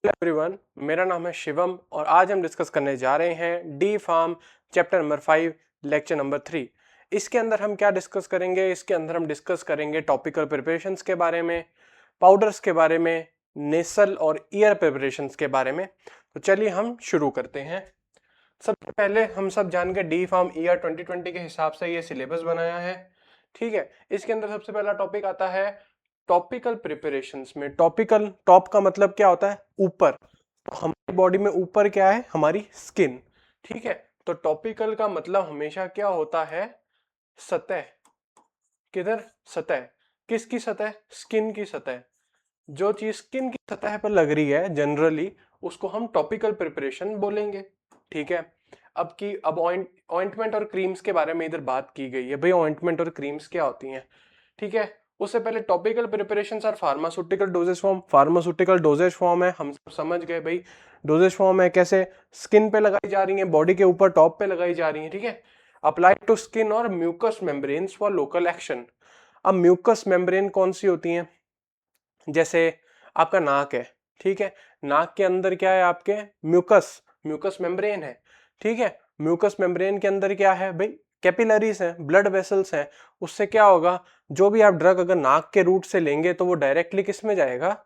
Hello everyone, मेरा नाम है शिवम और आज हम डिस्कस करने जा रहे हैं D pharm chapter number 5 lecture number 3। इसके अंदर हम क्या डिस्कस करेंगे? इसके अंदर हम डिस्कस करेंगे टॉपिकल प्रिपरेशंस के बारे में, पाउडर्स के बारे में, नेसल और ईयर प्रिपरेशंस के बारे में। तो चलिए हम शुरू करते हैं। सबसे पहले हम सब जान के डी फार्म ईयर 2020 के हिसाब से ये सिलेबस बनाया है। ठीक है, इसके अंदर सबसे पहला टॉपिक आता है टॉपिकल प्रिपरेशंस में। टॉपिकल, टॉप का मतलब क्या होता है? ऊपर। तो हमारी बॉडी में ऊपर क्या है? हमारी स्किन। ठीक है, तो टॉपिकल का मतलब हमेशा क्या होता है? सतह। किधर? सतह। किसकी सतह? स्किन की सतह। जो चीज स्किन की सतह पर लग रही है जनरली, उसको हम टॉपिकल प्रिपरेशन बोलेंगे। ठीक है, अब ऑइंटमेंट और क्रीम्स के बारे में इधर बात की गई है। भाई ऑइंटमेंट और क्रीम्स क्या होती हैं? ठीक है, उससे पहले टॉपिकल प्रिपरेशंस और pharmaceutical dosage form. Pharmaceutical dosage form है, हम सब समझ गए भाई। डोजेज फॉर्म है कैसे? स्किन पे लगाई जा रही है, बॉडी के ऊपर टॉप पे लगाई जा रही है। ठीक है, अप्लाइड टू स्किन और mucus membranes for local action. अब म्यूकस मेम्ब्रेन कौन सी होती है? जैसे आपका नाक है, ठीक है, नाक के अंदर क्या है? आपके म्यूकस, म्यूकस मेम्ब्रेन है। ठीक है, म्यूकस मेम्ब्रेन के अंदर क्या है भाई? कैपिलरीज हैं, ब्लड वेसल्स हैं। उससे क्या होगा? जो भी आप ड्रग अगर नाक के रूट से लेंगे तो वो डायरेक्टली किस में जाएगा?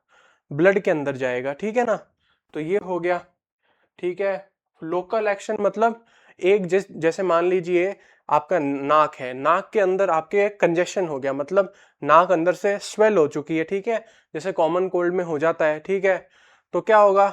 ब्लड के अंदर जाएगा। ठीक है ना, तो ये हो गया। ठीक है, लोकल एक्शन मतलब एक जैसे मान लीजिए आपका नाक है, नाक के अंदर आपके कंजेशन हो गया, मतलब नाक अंदर से स्वेल हो चुकी है। ठीक है, जैसे कॉमन कोल्ड में हो जाता है। ठीक है, तो क्या होगा?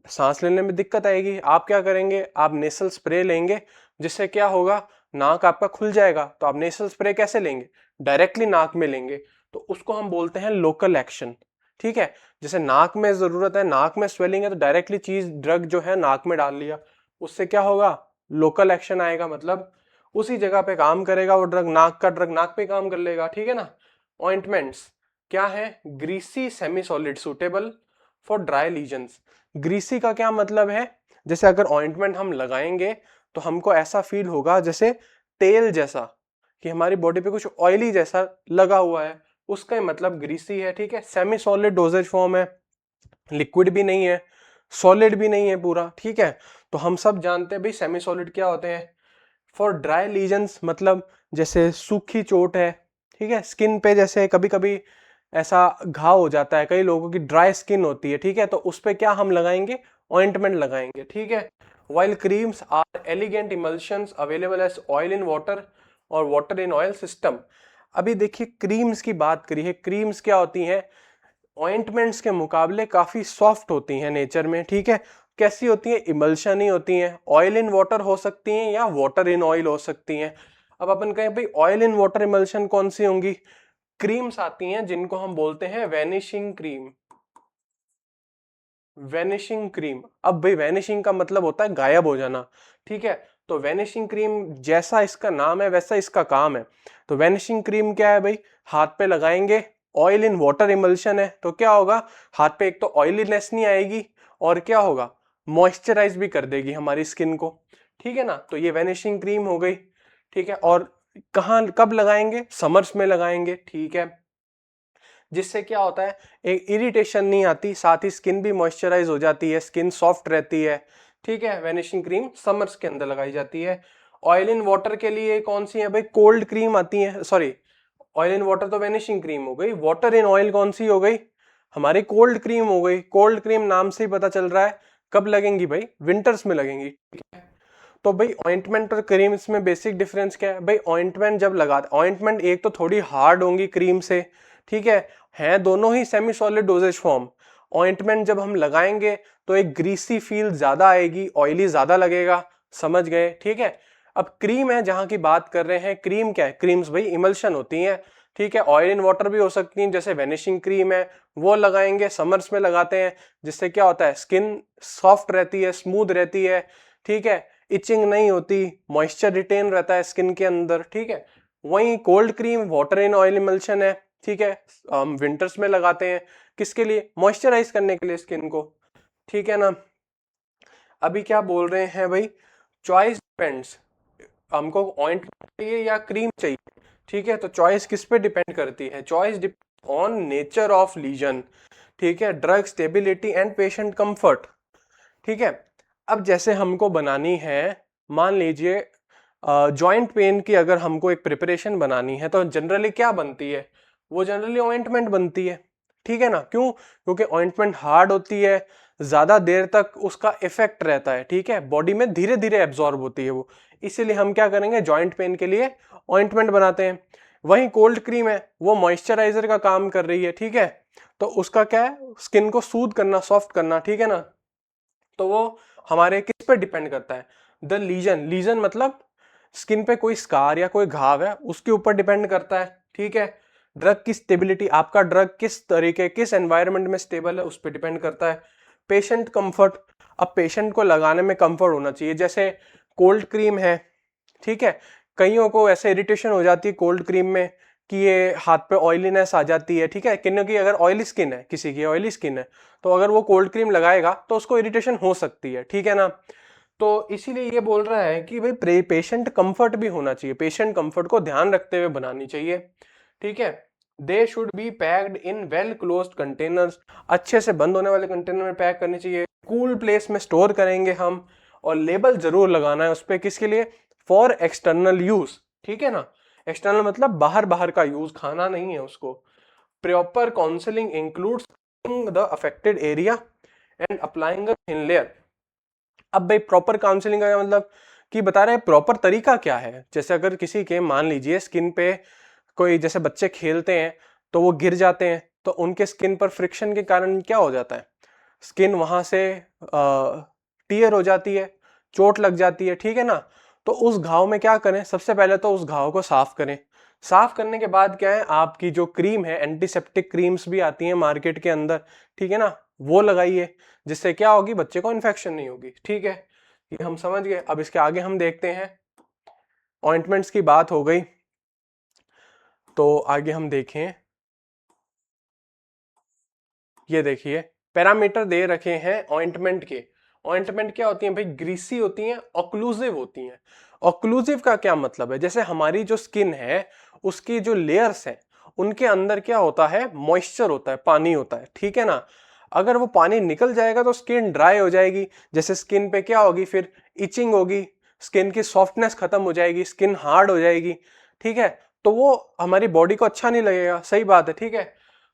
सांस लेने में दिक्कत आएगी। आप क्या करेंगे? आप नेसल स्प्रे लेंगे, जिससे क्या होगा? नाक आपका खुल जाएगा। तो आप नेसल स्प्रे कैसे लेंगे? डायरेक्टली नाक में लेंगे, तो उसको हम बोलते हैं लोकल एक्शन। ठीक है, जैसे नाक में जरूरत है, नाक में स्वेलिंग है, तो डायरेक्टली चीज ड्रग जो है नाक में डाल लिया, उससे क्या होगा? लोकल एक्शन आएगा, मतलब उसी जगह पे काम करेगा वो ड्रग, नाक का ड्रग नाक पे काम कर लेगा। ठीक है ना। ऑइंटमेंट्स क्या है? Greasy semi solid suitable for dry lesions. Greasy का क्या मतलब है? जैसे अगर ऑइंटमेंट हम लगाएंगे तो हमको ऐसा फील होगा जैसे तेल जैसा, कि हमारी बॉडी पे कुछ ऑयली जैसा लगा हुआ है, उसका ही मतलब ग्रीसी है। ठीक है, सेमी सॉलिड डोजेज फॉर्म है, लिक्विड भी नहीं है, सॉलिड भी नहीं है पूरा। ठीक है, तो हम सब जानते हैं भाई सेमी सॉलिड क्या होते हैं। फॉर ड्राई लीजन्स मतलब जैसे सूखी चोट है, ठीक है, स्किन पे जैसे कभी कभी ऐसा घाव हो जाता है, कई लोगों की ड्राई स्किन होती है। ठीक है, तो उस पे क्या हम लगाएंगे? ऑइंटमेंट लगाएंगे। ठीक है, while creams are elegant emulsions available as oil in water और वाटर इन ऑयल सिस्टम। अभी देखिए क्रीम्स की बात करी है, क्रीम्स क्या होती हैं? ऑइंटमेंट्स के मुकाबले काफी सॉफ्ट होती हैं नेचर में। ठीक है, कैसी होती हैं? इमल्शन ही होती हैं, ऑयल इन वाटर हो सकती हैं या वाटर इन ऑयल हो सकती हैं। अब अपन कहें भाई ऑयल इन वाटर इमल्शन कौन सी होंगी? क्रीम्स आती हैं जिनको हम बोलते हैं वैनिशिंग क्रीम। वैनिशिंग क्रीम, अब भाई वैनिशिंग का मतलब होता है गायब हो जाना। ठीक है, तो वैनिशिंग क्रीम जैसा इसका नाम है वैसा इसका काम है। तो वैनिशिंग क्रीम क्या है भाई? हाथ पे लगाएंगे, ऑयल इन वाटर इमल्शन है, तो क्या होगा? हाथ पे एक तो ऑयलीनेस नहीं आएगी, और क्या होगा? मॉइस्चराइज भी कर देगी हमारी स्किन को। ठीक है ना, तो ये वैनिशिंग क्रीम हो गई। ठीक है, और कहाँ कब लगाएंगे? समर्स में लगाएंगे। ठीक है, जिससे क्या होता है? एक इरिटेशन नहीं आती, साथ ही स्किन भी मॉइस्चराइज हो जाती है, स्किन सॉफ्ट रहती है। ठीक है, वैनिशिंग क्रीम समर्स के अंदर लगाई जाती है। ऑयल इन वाटर के लिए कौन सी है भाई? कोल्ड क्रीम आती है, सॉरी, ऑयल इन वाटर तो वैनिशिंग क्रीम हो गई, वाटर इन ऑयल कौन सी हो गई? हमारी कोल्ड क्रीम हो गई। कोल्ड क्रीम नाम से ही पता चल रहा है कब लगेंगी भाई? विंटर्स में लगेंगी। ठीक है, तो भाई ऑइंटमेंट और क्रीम्स में बेसिक डिफरेंस क्या है भाई? ऑइंटमेंट जब लगाते, ऑइंटमेंट एक तो थोड़ी हार्ड होंगी क्रीम से, ठीक है दोनों ही semi solid dosage form. Ointment जब हम लगाएंगे तो एक ग्रीसी फील ज्यादा आएगी, ऑयली ज्यादा लगेगा। समझ गए? ठीक है, अब क्रीम है जहां की बात कर रहे हैं, क्रीम क्या है? क्रीम्स भाई इमल्शन होती हैं। ठीक है, ऑयल इन वाटर भी हो सकती हैं, जैसे वेनिशिंग क्रीम है, वो लगाएंगे, समर्स में लगाते हैं, जिससे क्या होता है? स्किन सॉफ्ट रहती है, स्मूथ रहती है। ठीक है, इचिंग नहीं होती, मॉइस्चर रिटेन रहता है स्किन के अंदर। ठीक है, वहीं cold cream water in oil emulsion है। ठीक है, हम विंटर्स में लगाते हैं, किसके लिए? मॉइस्चराइज करने के लिए स्किन को। ठीक है ना। अभी क्या बोल रहे हैं भाई? चॉइस डिपेंड्स, हमको ऑइंटमेंट चाहिए या क्रीम चाहिए। ठीक है, तो चॉइस किस पे डिपेंड करती है? Choice depend on nature of legion. ठीक है, drug stability and patient comfort. ठीक है, अब जैसे हमको बनानी है, मान लीजिए जॉइंट पेन की अगर हमको एक प्रिपरेशन बनानी है तो जनरली क्या बनती है, वो जनरली ऑइंटमेंट बनती है। ठीक है ना, क्यों? क्योंकि ऑइंटमेंट हार्ड होती है, ज्यादा देर तक उसका इफेक्ट रहता है। ठीक है, बॉडी में धीरे धीरे एब्जॉर्ब होती है वो, इसीलिए हम क्या करेंगे, जॉइंट पेन के लिए ऑइंटमेंट बनाते हैं। वहीं कोल्ड क्रीम है, वो मॉइस्चराइजर का काम कर रही है। ठीक है, तो उसका क्या है, स्किन को सूद करना, सॉफ्ट करना। ठीक है ना, तो वो हमारे किस पे डिपेंड करता है, द लीजन, लीजन मतलब स्किन पे कोई स्कार या कोई घाव है, उसके ऊपर डिपेंड करता है। ठीक है, ड्रग की स्टेबिलिटी, आपका ड्रग किस तरीके, किस एनवायरनमेंट में स्टेबल है, उस पर डिपेंड करता है। पेशेंट कंफर्ट, अब पेशेंट को लगाने में कंफर्ट होना चाहिए। जैसे कोल्ड क्रीम है, ठीक है, कईयों को ऐसे इरिटेशन हो जाती है कोल्ड क्रीम में कि ये हाथ पे ऑयलीनेस आ जाती है। ठीक है, क्योंकि अगर ऑयली स्किन है, किसी की ऑयली स्किन है, तो अगर वो कोल्ड क्रीम लगाएगा तो उसको इरिटेशन हो सकती है। ठीक है ना, तो इसीलिए ये बोल रहा है कि भाई पेशेंट कंफर्ट भी होना चाहिए, पेशेंट कंफर्ट को ध्यान रखते हुए बनानी चाहिए। ठीक है, they should be packed in well closed containers, अच्छे से बंद होने वाले कंटेनर में पैक करनी चाहिए। कूल प्लेस में स्टोर करेंगे हम, और लेबल जरूर लगाना है उस पर, किसके लिए, फॉर एक्सटर्नल यूज। ठीक है ना, एक्सटर्नल मतलब बाहर बाहर का यूज, खाना नहीं है उसको। Proper counselling includes the affected area and applying a thin layer. अब भाई प्रॉपर काउंसलिंग का मतलब कि बता रहे हैं प्रॉपर तरीका क्या है। जैसे अगर किसी के मान लीजिए स्किन पे कोई, जैसे बच्चे खेलते हैं तो वो गिर जाते हैं, तो उनके स्किन पर फ्रिक्शन के कारण क्या हो जाता है, स्किन वहां से टीयर हो जाती है, चोट लग जाती है। ठीक है ना, तो उस घाव में क्या करें, सबसे पहले तो उस घाव को साफ करें। साफ करने के बाद क्या है, आपकी जो क्रीम है, एंटीसेप्टिक क्रीम्स भी आती हैं मार्केट के अंदर, ठीक है ना, वो लगाइए, जिससे क्या होगी, बच्चे को इन्फेक्शन नहीं होगी। ठीक है, ये हम समझ गए। अब इसके आगे हम देखते हैं, ऑइंटमेंट्स की बात हो गई, तो आगे हम देखें, ये देखिए पैरामीटर दे रखे हैं ऑइंटमेंट के। ऑइंटमेंट क्या होती है भाई, ग्रीसी होती हैं, ऑक्लूसिव होती हैं। ऑक्लूसिव का क्या मतलब है, जैसे हमारी जो स्किन है उसकी जो लेयर्स हैं उनके अंदर क्या होता है, मॉइस्चर होता है, पानी होता है। ठीक है ना, अगर वो पानी निकल जाएगा तो स्किन ड्राई हो जाएगी, जैसे स्किन पे क्या होगी, फिर इचिंग होगी, स्किन की सॉफ्टनेस खत्म हो जाएगी, स्किन हार्ड हो जाएगी। ठीक है, तो वो हमारी बॉडी को अच्छा नहीं लगेगा, सही बात है। ठीक है,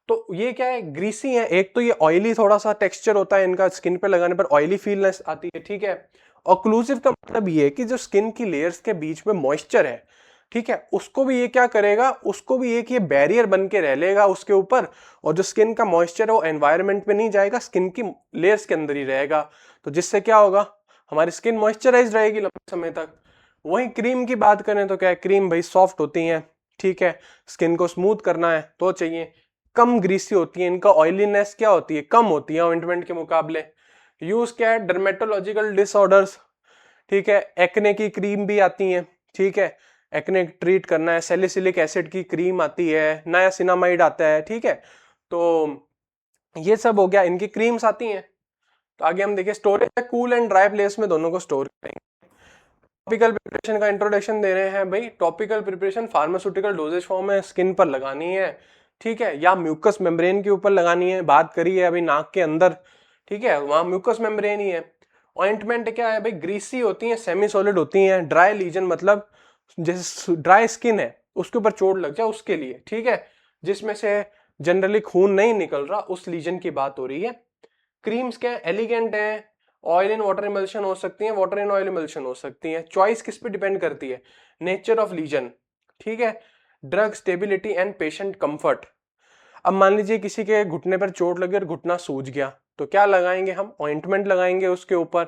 तो ये क्या है, ग्रीसी है, एक तो ये ऑयली थोड़ा सा टेक्सचर होता है इनका, स्किन पे लगाने पर ऑयली फीलनेस आती है। ठीक है, ऑक्लूसिव का मतलब ये है कि जो स्किन की लेयर्स के बीच में मॉइस्चर है, ठीक है, उसको भी ये क्या करेगा, उसको भी एक ये बैरियर बन के रह लेगा उसके ऊपर, और जो स्किन का मॉइस्चर है वो एनवायरनमेंट में नहीं जाएगा, स्किन की लेयर्स के अंदर ही रहेगा। तो जिससे क्या होगा, हमारी स्किन मॉइस्चराइज रहेगी लंबे समय तक। वहीं क्रीम की बात करें तो क्या है, क्रीम भाई सॉफ्ट होती है। ठीक है, स्किन को स्मूथ करना है तो चाहिए, कम ग्रीसी होती है, इनका ऑयलीनेस क्या होती है, कम होती है ऑइंटमेंट के मुकाबले। यूज क्या है, डर्मेटोलॉजिकल डिसऑर्डर्स। ठीक है, एक्ने की क्रीम भी आती है। ठीक है, एक्ने ट्रीट करना है, सैलिसिलिक एसिड की क्रीम आती है, नायासिनामाइड आता है। ठीक है, तो ये सब हो गया, इनकी क्रीम्स आती हैं। तो आगे हम देखिए, स्टोरेज है, कूल एंड ड्राई प्लेस में दोनों को स्टोर करेंगे। टॉपिकल प्रिपरेशन का इंट्रोडक्शन दे रहे हैं भाई, topical preparation pharmaceutical dosage form में स्किन पर लगानी है। ठीक है, या म्यूकस मेम्ब्रेन के ऊपर लगानी है, बात करी है अभी नाक के अंदर। ठीक है, वहां म्यूकस मेम्ब्रेन ही है। ऑइंटमेंट क्या है भाई, ग्रीसी होती है, सेमी सॉलिड होती है। ड्राई लीजन मतलब जैसे ड्राई स्किन है, उसके ऊपर चोट लग जाए उसके लिए। ठीक है, जिसमें से जनरली खून नहीं निकल रहा, उस लीजन की बात हो रही है। क्रीम्स क्या है, एलिगेंट है, ऑयल इन वाटर इमल्शन हो सकती है, वाटर इन ऑयल इमल्शन हो सकती है। चॉइस किस पे डिपेंड करती है, नेचर ऑफ लीजन। ठीक है, drug stability and patient comfort. अब मान लीजिए किसी के घुटने पर चोट लगी और घुटना सूज गया, तो क्या लगाएंगे हम, ऑइंटमेंट लगाएंगे उसके ऊपर।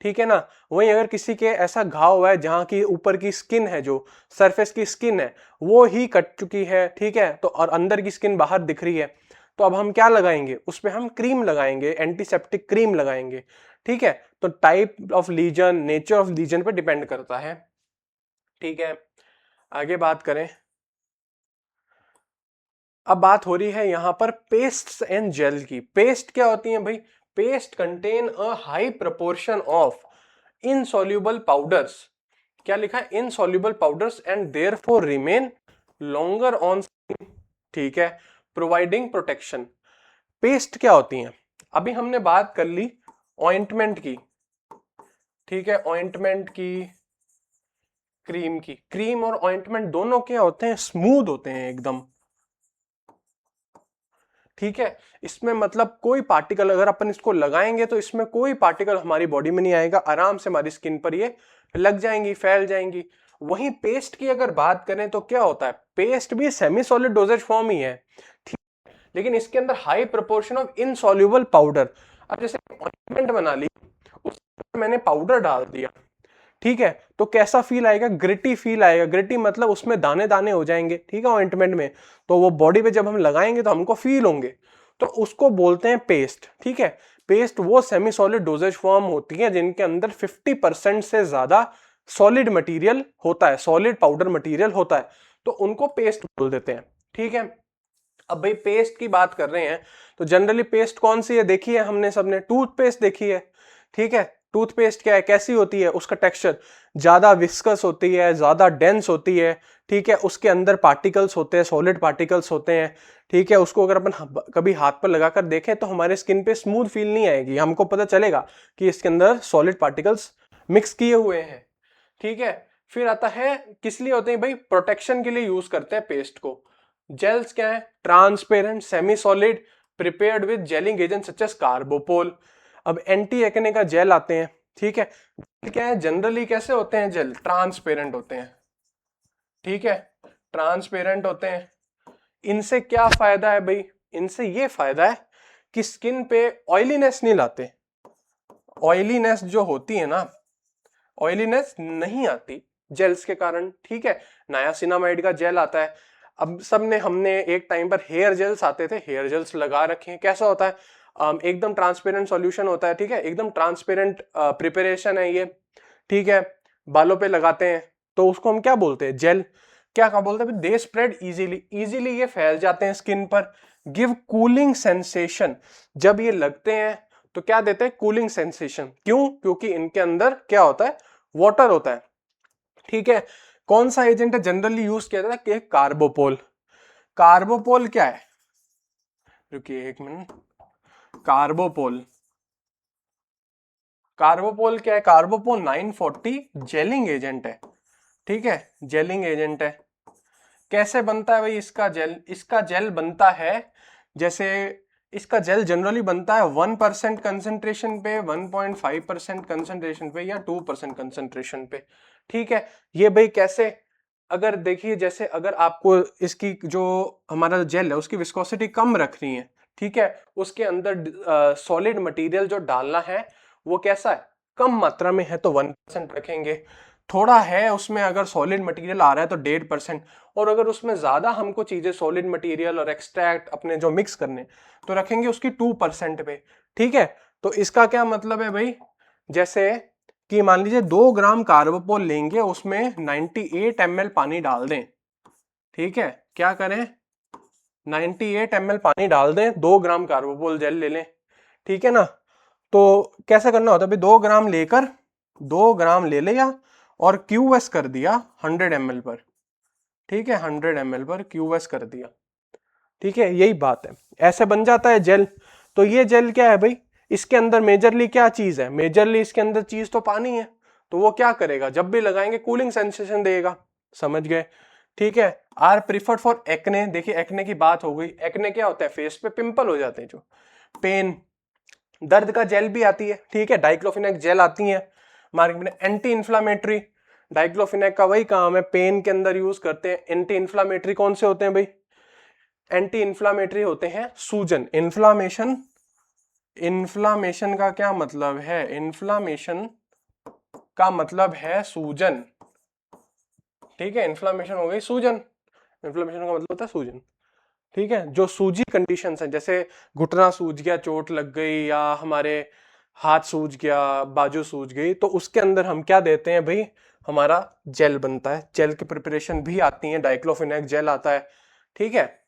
ठीक है ना, वहीं अगर किसी के ऐसा घाव हुआ है जहां की ऊपर की स्किन है, जो सरफेस की स्किन है वो ही कट चुकी है, ठीक है, तो और अंदर की स्किन बाहर दिख रही है, तो अब हम क्या लगाएंगे, उस पर हम क्रीम लगाएंगे, एंटीसेप्टिक क्रीम लगाएंगे। ठीक है, तो type of legion, nature of legion पर डिपेंड करता है। ठीक है, आगे बात करें, अब बात हो रही है यहां पर पेस्ट एंड जेल की। पेस्ट क्या होती है भाई, paste contain a high proportion of insoluble powders. क्या लिखा है, insoluble powders and therefore remain longer on skin. ठीक है, प्रोवाइडिंग प्रोटेक्शन। पेस्ट क्या होती हैं? अभी हमने बात कर ली ऑइंटमेंट की, ठीक है, ऑइंटमेंट की, क्रीम की। क्रीम और ऑइंटमेंट दोनों क्या होते हैं? स्मूथ होते हैं एकदम, ठीक है। इसमें मतलब कोई पार्टिकल, अगर अपन इसको लगाएंगे तो इसमें कोई पार्टिकल हमारी बॉडी में नहीं आएगा, आराम से हमारी स्किन पर ये लग जाएंगी, फैल जाएंगी। वहीं पेस्ट की अगर बात करें तो क्या होता है? पेस्ट भी सेमी सॉलिड डोजेज फॉर्म ही है, लेकिन इसके अंदर high proportion of insoluble powder. अब जैसे ऑइंटमेंट बना ली, उसमें मैंने पाउडर डाल दिया, ठीक है, तो कैसा फील आएगा? ग्रिटी फील आएगा। ग्रिटी मतलब उसमें दाने दाने हो जाएंगे, ठीक है, ऑइंटमेंट में। तो वो बॉडी पे जब हम लगाएंगे तो हमको फील होंगे, तो उसको बोलते हैं पेस्ट, ठीक है। पेस्ट वो सेमी सॉलिड डोजेज फॉर्म होती है जिनके अंदर 50% से ज्यादा सॉलिड मटेरियल होता है, सॉलिड पाउडर मटेरियल होता है, तो उनको पेस्ट बोल देते हैं, ठीक है। अब भाई पेस्ट की बात कर रहे हैं तो जनरली पेस्ट कौन सी है? देखी है हमने सबने, टूथपेस्ट देखी है, ठीक है। टूथपेस्ट क्या है, कैसी होती है? उसका टेक्सचर ज्यादा विस्कस होती है, ज्यादा डेंस होती है, ठीक है। उसके अंदर पार्टिकल्स होते हैं, सॉलिड पार्टिकल्स होते हैं, ठीक है। उसको अगर अपन कभी हाथ पर लगाकर देखें तो हमारे स्किन पे स्मूथ फील नहीं आएगी, हमको पता चलेगा कि इसके अंदर सॉलिड पार्टिकल्स मिक्स किए हुए हैं, ठीक है। फिर आता है किस लिए होते हैं भाई? प्रोटेक्शन के लिए यूज करते हैं पेस्ट को। जेल्स क्या है? Transparent, semi solid, prepared with gelling agent such as Carbopol. अब एंटी एक्ने का जेल आते हैं, ठीक है। क्या है जनरली, कैसे होते हैं जेल? ट्रांसपेरेंट होते हैं, ठीक है, ट्रांसपेरेंट होते हैं। इनसे क्या फायदा है भाई? इनसे ये फायदा है कि स्किन पे ऑयलीनेस नहीं लाते। ऑयलीनेस जो होती है ना, ऑयलीनेस नहीं आती जेल्स के कारण, ठीक है। नायासिनामाइड का जेल आता है। अब सबने, हमने एक टाइम पर हेयर जेल्स आते थे, हेयर जेल्स लगा रखे हैं। कैसा होता है? एकदम ट्रांसपेरेंट सॉल्यूशन होता है, ठीक है, एकदम ट्रांसपेरेंट प्रिपरेशन है ये, ठीक है। बालों पे लगाते हैं तो उसको हम क्या बोलते हैं? जेल। क्या बोलते हैं? दे स्प्रेड इजीली, इजीली ये फैल जाते हैं स्किन पर। गिव कूलिंग सेंसेशन, जब ये लगते हैं तो क्या देते हैं? Cooling sensation. क्यों? क्योंकि इनके अंदर क्या होता है? वाटर होता है, ठीक है। कौन सा एजेंट है जनरली यूज किया जाता है? कि कार्बोपोल। कार्बोपोल क्या है? रुकिए एक मिनट। कार्बोपोल, कार्बोपोल क्या है? कार्बोपोल 940 जेलिंग एजेंट है, ठीक है, जेलिंग एजेंट है। कैसे बनता है भाई इसका जेल? इसका जेल बनता है जैसे, इसका जेल जनरली बनता है 1% कंसेंट्रेशन पे, 1.5% कंसेंट्रेशन पे, या 2% कंसेंट्रेशन पे, ठीक है। ये भाई कैसे? अगर देखिए, जैसे अगर आपको इसकी जो हमारा जेल है उसकी विस्कोसिटी कम रखनी है, ठीक है, उसके अंदर सॉलिड मटेरियल जो डालना है वो कैसा है? कम मात्रा में है तो 1% रखेंगे। थोड़ा है उसमें अगर सॉलिड मटेरियल आ रहा है तो 1.5%। और अगर उसमें ज्यादा हमको चीजें, सॉलिड मटेरियल और एक्सट्रैक्ट अपने जो मिक्स करने, तो रखेंगे उसकी 2% पे, ठीक है। तो इसका क्या मतलब है भाई? जैसे कि मान लीजिए 2 ग्राम कार्बोपोल लेंगे, उसमें 98 ml पानी डाल दें, ठीक है। क्या करें? 98 ml पानी डाल दें, 2 ग्राम कार्बोपोल जेल ले लें, ठीक है ना। तो कैसे करना होता है? 2 ग्राम लेकर, 2 ग्राम ले लिया और क्यूएस कर दिया 100 ml पर, ठीक है, 100 ml पर क्यूएस कर दिया, ठीक है, यही बात है। ऐसे बन जाता है जेल। तो ये जेल क्या है भाई? इसके अंदर मेजरली क्या चीज है? मेजरली इसके अंदर चीज तो पानी है। तो वो क्या करेगा? जब भी लगाएंगे कूलिंग सेंसेशन देगा, समझ गए, ठीक है। Are preferred for acne. देखिए एक्ने की बात हो गई। एक्ने क्या होता है? फेस पे पिंपल हो जाते हैं, जो पेन, दर्द का जेल भी आती है, ठीक है, डाइक्लोफिनेक जेल आती है मार्केट में। एंटी इन्फ्लामेटरी, डाइक्लोफिनेक का वही काम है, पेन के अंदर यूज करते हैं। एंटी इन्फ्लामेटरी कौन से होते हैं भाई? एंटी इन्फ्लामेटरी होते हैं सूजन, इन्फ्लामेशन। इन्फ्लामेशन का क्या मतलब है? इन्फ्लामेशन का मतलब है सूजन, ठीक है। इन्फ्लामेशन हो गई सूजन, इन्फ्लामेशन का मतलब होता है सूजन, ठीक है। जो सूजी कंडीशंस हैं, जैसे घुटना सूज गया, चोट लग गई, या हमारे हाथ सूज गया, बाजू सूज गई, तो उसके अंदर हम क्या देते हैं भाई? हमारा जेल बनता है। जेल की प्रिपरेशन भी आती है, डाइक्लोफिनेक जेल आता है, ठीक है।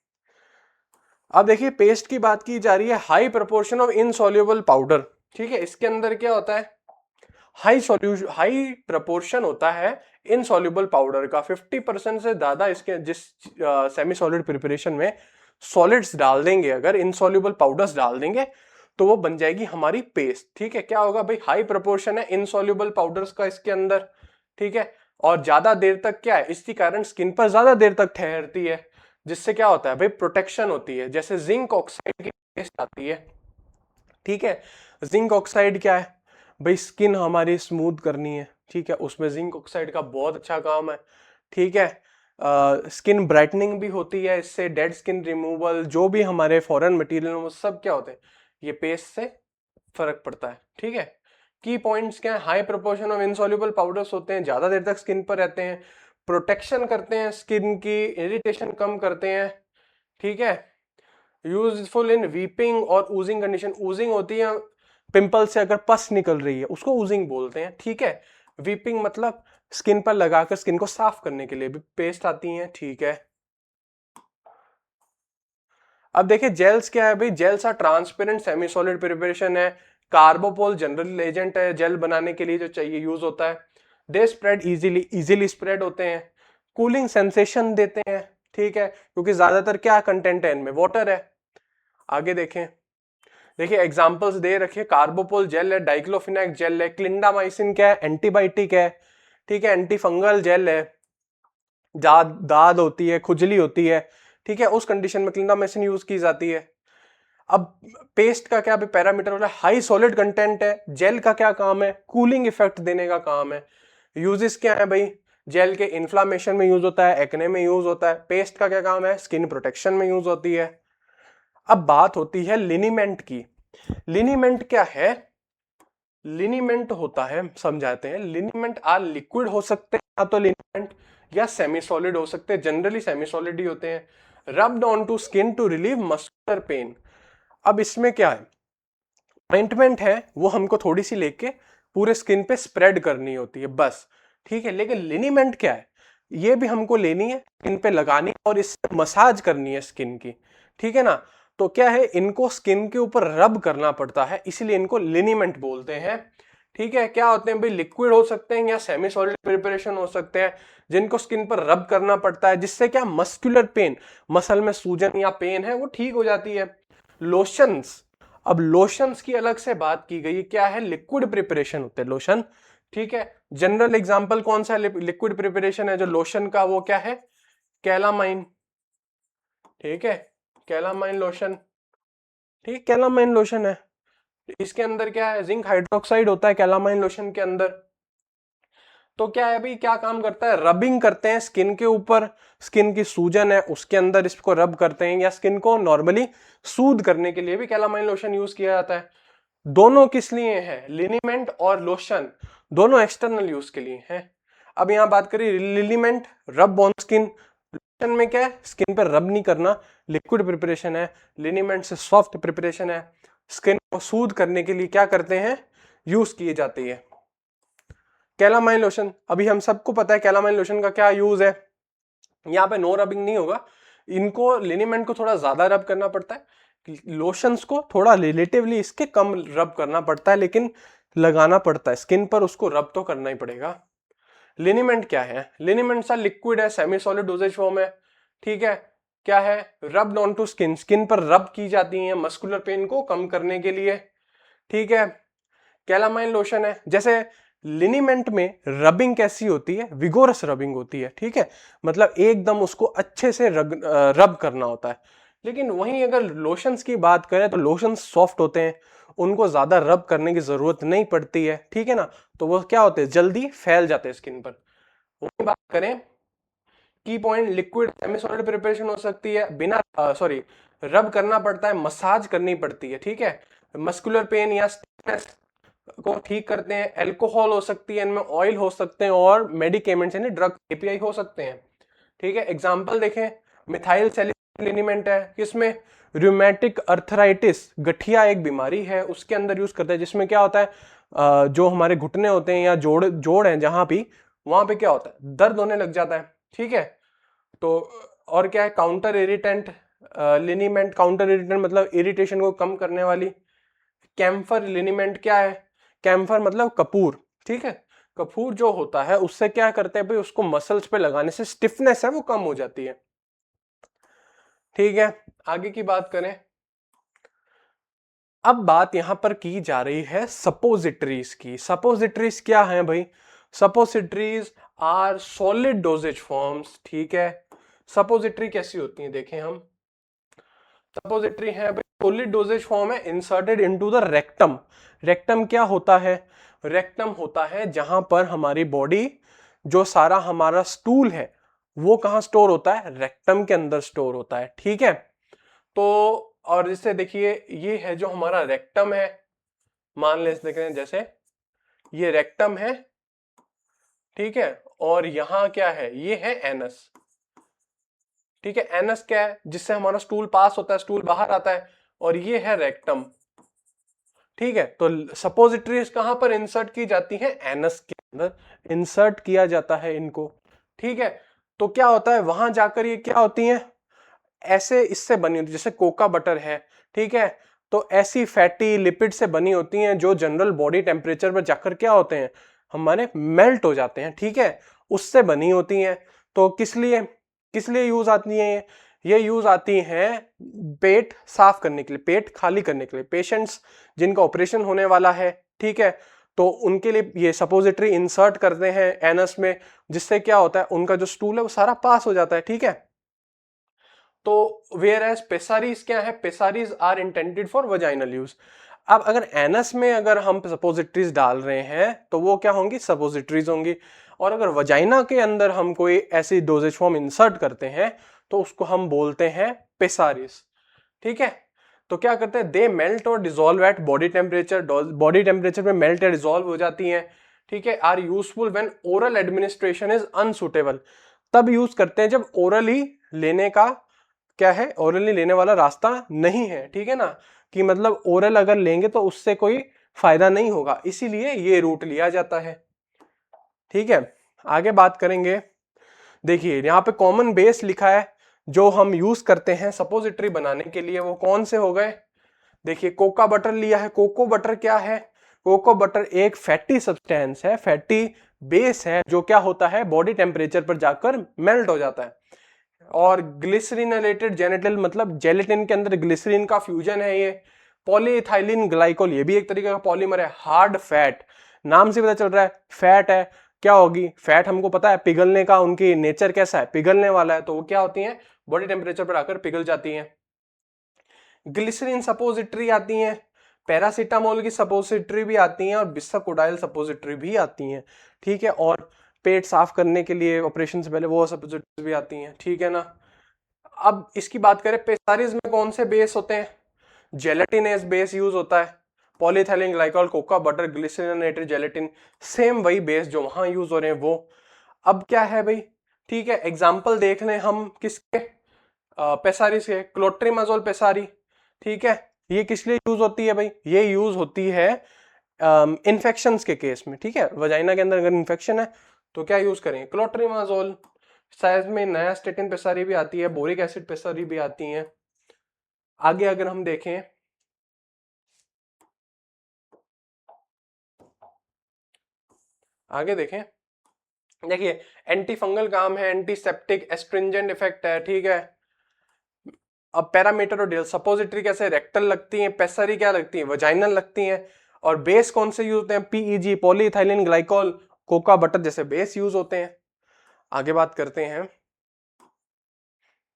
अब देखिए पेस्ट की बात की जा रही है, high proportion of insoluble powder, ठीक है। इसके अंदर क्या होता है? हाई प्रोपोर्शन होता है इनसॉल्युबल पाउडर का, 50% से ज्यादा इसके, जिस सेमी सॉलिड प्रिपरेशन में सॉलिड्स डाल देंगे, अगर इनसॉल्युबल पाउडर्स डाल देंगे तो वो बन जाएगी हमारी पेस्ट। ठीक है, क्या होगा भाई, हाई प्रोपोर्शन है इनसॉल्युबल पाउडर्स का इसके अंदर। ठीक है, और ज्यादा देर तक क्या है, इसके कारण स्किन पर ज्यादा देर तक ठहरती है, जिससे क्या होता है भाई, प्रोटेक्शन होती है। जैसे जिंक ऑक्साइड की पेस्ट आती है। ठीक है, जिंक ऑक्साइड क्या है भाई, स्किन हमारी स्मूथ करनी है। ठीक है, उसमें जिंक ऑक्साइड का बहुत अच्छा काम है। ठीक है, स्किन ब्राइटनिंग भी होती है इससे, डेड स्किन रिमूवल, जो भी हमारे फॉरेन मटेरियल वो सब क्या होते हैं, ये पेस्ट से फर्क पड़ता है। ठीक है, की पॉइंट्स क्या है, high proportion of insoluble powders होते हैं, ज्यादा देर तक स्किन पर रहते हैं, प्रोटेक्शन करते हैं स्किन की, इरिटेशन कम करते हैं। ठीक है, यूजफुल इन वीपिंग और ऊजिंग कंडीशन। ऊजिंग होती है पिंपल से अगर पस निकल रही है, उसको ऊजिंग बोलते हैं। ठीक है, वीपिंग मतलब स्किन पर लगाकर स्किन को साफ करने के लिए भी पेस्ट आती हैं। ठीक है, अब देखिए जेल्स क्या है भाई, gels are transparent semi solid preparation है। कार्बोपोल जनरल एजेंट है जेल बनाने के लिए जो चाहिए यूज होता है। दे स्प्रेड इजीली स्प्रेड होते हैं, कूलिंग सेंसेशन देते हैं। ठीक है, क्योंकि ज्यादातर क्या कंटेंट है इनमें, वाटर है। आगे देखें, देखिए एग्जांपल्स दे रखिए, कार्बोपोल जेल है, डाइक्लोफिनेक जेल है, क्लिंडामाइसिन क्या है, एंटीबायोटिक है। ठीक है, एंटी फंगल जेल है, दाद होती है, खुजली होती है। ठीक है, उस कंडीशन में क्लिंडामाइसिन यूज की जाती है। अब पेस्ट का क्या पैरामीटर होता है, हाई सॉलिड कंटेंट है। जेल का क्या काम है, कूलिंग इफेक्ट देने का काम है। यूजेस क्या है भाई, जेल के इन्फ्लामेशन में यूज होता है, एक्ने में यूज होता है। पेस्ट का क्या काम है, स्किन प्रोटेक्शन में यूज होती है। अब बात होती है लिनीमेंट की। लिनीमेंट क्या है, लिनीमेंट होता है, समझाते हैं। लिनीमेंट आ लिक्विड हो सकते हैं या तो लिनीमेंट, या सेमी सॉलिड हो सकते हैं, जनरली सेमी सॉलिड ही होते हैं। Rubbed on to skin to relieve muscular pain. अब इसमें क्या है, ऑइंटमेंट है वो हमको थोड़ी सी लेके पूरे स्किन पे स्प्रेड करनी होती है बस। ठीक है, लेकिन लिनीमेंट क्या है, ये भी हमको लेनी है, स्किन पे लगानी है और इससे मसाज करनी है स्किन की। ठीक है ना, तो क्या है, इनको स्किन के ऊपर रब करना पड़ता है, इसीलिए इनको लिनीमेंट बोलते हैं। ठीक है, क्या होते हैं भाई, लिक्विड हो सकते हैं या सेमी सॉलिड प्रिपरेशन हो सकते हैं, जिनको स्किन पर रब करना पड़ता है, जिससे क्या मस्कुलर पेन, मसल में सूजन या पेन है वो ठीक हो जाती है। लोशंस, अब लोशंस की अलग से बात की गई, क्या है, लिक्विड प्रिपरेशन होते हैं लोशन। ठीक है, जनरल एग्जांपल कौन सा लिक्विड प्रिपरेशन है जो लोशन का, वो क्या है, कैलामाइन। ठीक है, कैलामाइन लोशन। ठीक, कैलामाइन लोशन है, इसके अंदर क्या है, जिंक हाइड्रोक्साइड होता है कैलामाइन लोशन के अंदर। तो क्या है भाई, क्या काम करता है, रबिंग करते हैं स्किन के ऊपर, स्किन की सूजन है उसके अंदर इसको रब करते हैं, या स्किन को नॉर्मली सूद करने के लिए भी कैलामाइन लोशन यूज किया जाता है। दोनों किस लिए है, लिनीमेंट और लोशन, दोनों एक्सटर्नल यूज के लिए हैं। अब यहां बात करें लिनीमेंट, रब ऑन स्किन। लोशन में क्या है, स्किन पर रब नहीं करना, लिक्विड प्रिपरेशन है। लिनीमेंट से सॉफ्ट प्रिपरेशन है, स्किन को सूद करने के लिए क्या करते हैं, यूज किए जाते हैं। कैलामाइन लोशन, अभी हम सबको पता है कैलामाइन लोशन का क्या यूज है। यहाँ पे नो रबिंग नहीं होगा, इनको लिनीमेंट को थोड़ा ज्यादा रब करना पड़ता है, लोशंस को थोड़ा रिलेटिवली इसके कम रब करना पड़ता है, लेकिन लगाना पड़ता है स्किन पर, उसको रब तो करना ही पड़ेगा। लिनीमेंट क्या है, लिनीमेंट सा लिक्विड है, सेमी सॉलिड डोजेज फॉर्म है। ठीक है, क्या है, rubbed on to skin, skin पर रब की जाती है मस्कुलर पेन को कम करने के लिए। ठीक है, कैलामाइन लोशन है। जैसे लिनीमेंट में रबिंग कैसी होती है, विगोरस रबिंग होती है। ठीक है, मतलब एकदम उसको अच्छे से रब करना होता है। लेकिन वहीं अगर लोशंस की बात करें तो लोशंस सॉफ्ट होते हैं, उनको ज्यादा रब करने की जरूरत नहीं पड़ती है। ठीक है ना, तो वो क्या होते हैं, जल्दी फैल जाते हैं स्किन पर। वहीं बात करें की point, liquid semi solid preparation हो सकती है, बिना सॉरी रब करना पड़ता है, मसाज करनी पड़ती है। ठीक है, मस्कुलर पेन या स्टिफनेस को ठीक करते हैं। एल्कोहल हो सकती है इनमें, ऑयल हो सकते हैं, और मेडिकेमेंट्स यानी ड्रग एपीआई हो सकते हैं। ठीक है, एग्जांपल देखें, मिथाइल सैलिसिलिक लिनीमेंट है किसमें, रूमेटिक अर्थराइटिस, गठिया एक बीमारी है उसके अंदर यूज करते हैं, जिसमें क्या होता है, जो हमारे घुटने होते हैं या जोड़ जोड़ है जहां भी, वहां पे क्या होता है, दर्द होने लग जाता है। ठीक है, तो और क्या है, काउंटर इरिटेंट लिनीमेंट, काउंटर इरिटेंट मतलब इरिटेशन को कम करने वाली। कैम्फर लिनीमेंट क्या है, कैम्फर मतलब कपूर। ठीक है, कपूर जो होता है उससे क्या करते हैं भाई, उसको मसल्स पे लगाने से स्टिफनेस है वो कम हो जाती है। ठीक है, आगे की बात करें। अब बात यहां पर की जा रही है सपोजिटरीज की। सपोजिटरीज क्या है भाई? Suppositories are solid dosage forms. ठीक है, सपोजिटरी कैसी होती है देखें हम। सपोजिटरी है भाई, सॉलिड डोजेज फॉर्म है, inserted into the rectum. Rectum क्या होता है? रेक्टम होता है जहां पर हमारी बॉडी, जो सारा हमारा स्टूल है वो कहां स्टोर होता है? रेक्टम के अंदर स्टोर होता है। ठीक है, तो और जैसे देखिए ये है जो हमारा रेक्टम है, मान ले देख रहे हैं जैसे ये रेक्टम है, ठीक है, और यहां क्या है? ये है एनस। ठीक है, एनस क्या है? जिससे हमारा स्टूल पास होता है, स्टूल बाहर आता है, और ये है रेक्टम। ठीक है, तो सपोजिटरीज कहां पर इंसर्ट की जाती है? एनस के अंदर इंसर्ट किया जाता है इनको। ठीक है, तो क्या होता है वहां जाकर ये क्या होती है? ऐसे इससे बनी होती है, जैसे कोका बटर है, ठीक है, तो ऐसी फैटी लिपिड से बनी होती हैं जो जनरल बॉडी टेम्परेचर पर जाकर क्या होते हैं? हमारे मेल्ट हो जाते हैं। ठीक है, उससे बनी होती हैं। तो किस लिए यूज आती है? ये यूज आती हैं पेट साफ करने के लिए, पेट खाली करने के लिए। पेशेंट्स जिनका ऑपरेशन होने वाला है, ठीक है, तो उनके लिए ये सपोजिटरी इंसर्ट करते हैं एनस में, जिससे क्या होता है? उनका जो स्टूल है वो सारा पास हो जाता है। ठीक है, तो वेयर एज पेसारीज क्या है? Pessaries are intended for vaginal use. अब अगर एनस में अगर हम सपोजिटरीज डाल रहे हैं तो वो क्या होंगी? सपोजिटरीज होंगी। और अगर वजाइना के अंदर हम कोई ऐसी डोजेज फॉर्म इंसर्ट करते हैं तो उसको हम बोलते हैं पेसारीज। ठीक है, तो क्या करते हैं? दे मेल्ट और dissolve at body temperature. Body temperature में मेल्ट या डिजोल्व हो जाती हैं। ठीक है, are useful when oral administration is unsuitable. तब यूज करते हैं जब ओरली लेने का क्या है? ओरली लेने वाला रास्ता नहीं है। ठीक है ना, कि मतलब ओरल अगर लेंगे तो उससे कोई फायदा नहीं होगा, इसीलिए ये रूट लिया जाता है। ठीक है, आगे बात करेंगे। देखिए यहाँ पे कॉमन बेस लिखा है जो हम यूज करते हैं सपोजिटरी बनाने के लिए, वो कौन से हो गए? देखिए कोका बटर लिया है। कोको बटर क्या है? कोको बटर एक फैटी सब्सटेंस है, फैटी बेस है, जो क्या होता है? बॉडी टेम्परेचर पर जाकर मेल्ट हो जाता है। और ग्लिसरीनेटेड जेनेटिल, मतलब जेलेटिन के अंदर ग्लिसरीन का फ्यूजन है ये। पॉलीइथाइलिन ग्लाइकोल, ये भी एक तरीके का पॉलीमर है। हार्ड फैट, नाम से पता चल रहा है फैट है। क्या होगी फैट? हमको पता है पिघलने का उनकी नेचर कैसा है, पिघलने वाला है, तो वो क्या होती है? बॉडी टेम्परेचर पर आकर पिघल जाती हैं। ग्लिसरीन सपोजिटरी आती हैं, पैरासीटामोल की सपोजिटरी भी आती हैं, और बिस्साकोडाइल सपोजिटरी भी आती हैं। ठीक है, और पेट साफ करने के लिए ऑपरेशन से पहले वो सपोजिटरी भी आती हैं। ठीक है ना, अब इसकी बात करें पेसारीज में कौन से बेस होते हैं? जेलेटिनेस बेस यूज होता है। Polyethylene glycol, cocoa butter, glycerinated gelatin, same वही बेस जो वहां यूज हो रहे हैं वो। अब क्या है भाई? ठीक है, एग्जाम्पल देख लें हम किसके? पेसारीज के। क्लोट्रीमाजोल पेसारी। ठीक है, ये किस लिए यूज होती है भाई? ये यूज होती है इन्फेक्शंस के केस में। ठीक है, वजाइना के अंदर अगर इन्फेक्शन है तो क्या यूज करें? क्लोट्रीमाजोल। साइज में नया स्टेटिन पेसारी भी आती है, बोरिक एसिड पेसारी भी आती है। आगे अगर हम देखें, आगे देखें, देखिए एंटी फंगल काम है, एंटीसेप्टिक, एस्ट्रिंजेंट इफेक्ट है। ठीक है, अब पैरामीटर और डेल सपोजिटरी कैसे? रेक्टल लगती हैं, पेसारी क्या लगती है? वजाइनल लगती हैं। और बेस कौन से यूज होते हैं? PEG, polyethylene glycol, cocoa butter जैसे बेस यूज होते हैं। आगे बात करते हैं,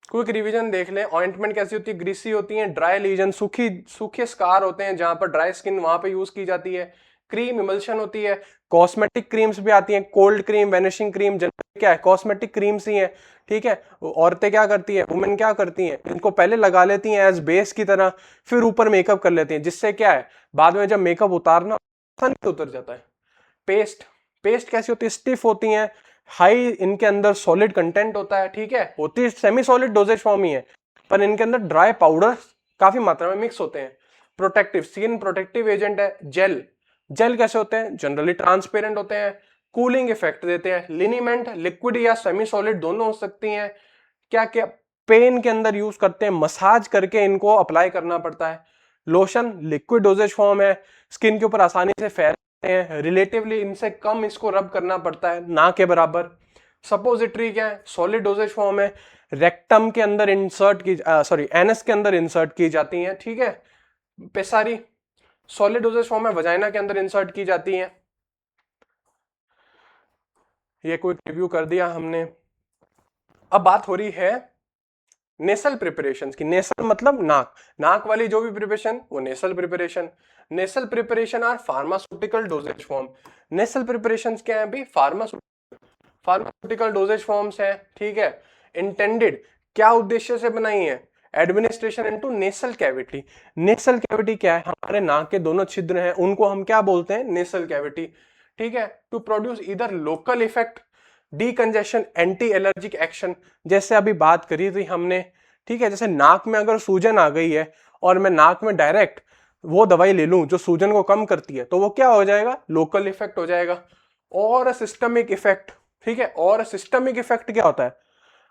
क्विक रिवीजन देख लें। ऑइंटमेंट कैसी होती है? ग्रीसी होती है। ड्राई लीजन, सूखे स्कार होते हैं जहां पर ड्राई स्किन, वहां पे यूज की जाती है। क्रीम इमल्शन होती है। कॉस्मेटिक क्रीम्स भी आती हैं, cold cream, vanishing cream, generally क्या है? कॉस्मेटिक क्रीम्स ही हैं। ठीक है, औरतें क्या करती है, वुमेन क्या करती हैं? इनको पहले लगा लेती हैं एज बेस की तरह, फिर ऊपर मेकअप कर लेती हैं, जिससे क्या है बाद में जब मेकअप उतारना आसानी से उतर जाता है। पेस्ट, पेस्ट कैसी होती है? स्टिफ होती हैं, हाई इनके अंदर सॉलिड कंटेंट होता है। ठीक है, होती है सेमी सॉलिड डोजेज फॉर्म ही है, पर इनके अंदर ड्राई पाउडर काफी मात्रा में मिक्स होते हैं। प्रोटेक्टिव, स्किन प्रोटेक्टिव एजेंट है। जेल, जेल कैसे होते हैं? जनरली ट्रांसपेरेंट होते हैं, कूलिंग इफेक्ट देते हैं। लिनीमेंट, लिक्विड या सेमी सॉलिड दोनों हो सकती हैं। क्या क्या पेन के अंदर यूज करते हैं, मसाज करके इनको अप्लाई करना पड़ता है। लोशन, लिक्विड डोजेज फॉर्म है, स्किन के ऊपर आसानी से फैलते हैं, रिलेटिवली इनसे कम इसको रब करना पड़ता है, ना के बराबर। सपोजिटरी क्या है? सॉलिड डोजेज फॉर्म है, रेक्टम के अंदर इंसर्ट की एनस के अंदर इंसर्ट की जाती हैं, ठीक है। पेसारी सॉलिड डोजेज फॉर्म में वजाइना के अंदर इंसर्ट की जाती हैं। ये कोई रिव्यू कर दिया हमने। अब बात हो रही है नेसल प्रिपरेशन की। नेसल मतलब नाक, नाक वाली जो भी प्रिपरेशन वो nasal preparation. Nasal preparation are pharmaceutical dosage form. Nasal preparation क्या है भाई? फार्मास्यूटिकल डोजेज फॉर्म्स है, ठीक है। इंटेंडेड क्या उद्देश्य से बनाई है? Administration into nasal cavity. Nasal cavity क्या है? हमारे नाक के दोनों छिद्र हैं, उनको हम क्या बोलते हैं? नेसल कैविटी, ठीक है। टू प्रोड्यूस इधर local effect, decongestion, anti allergic action, जैसे अभी बात करी थी हमने, ठीक है। जैसे नाक में अगर सूजन आ गई है और मैं नाक में डायरेक्ट वो दवाई ले लूं जो सूजन को कम करती है, तो वो क्या हो जाएगा? लोकल इफेक्ट हो जाएगा। और सिस्टमिक इफेक्ट, ठीक है। और सिस्टमिक इफेक्ट क्या होता है?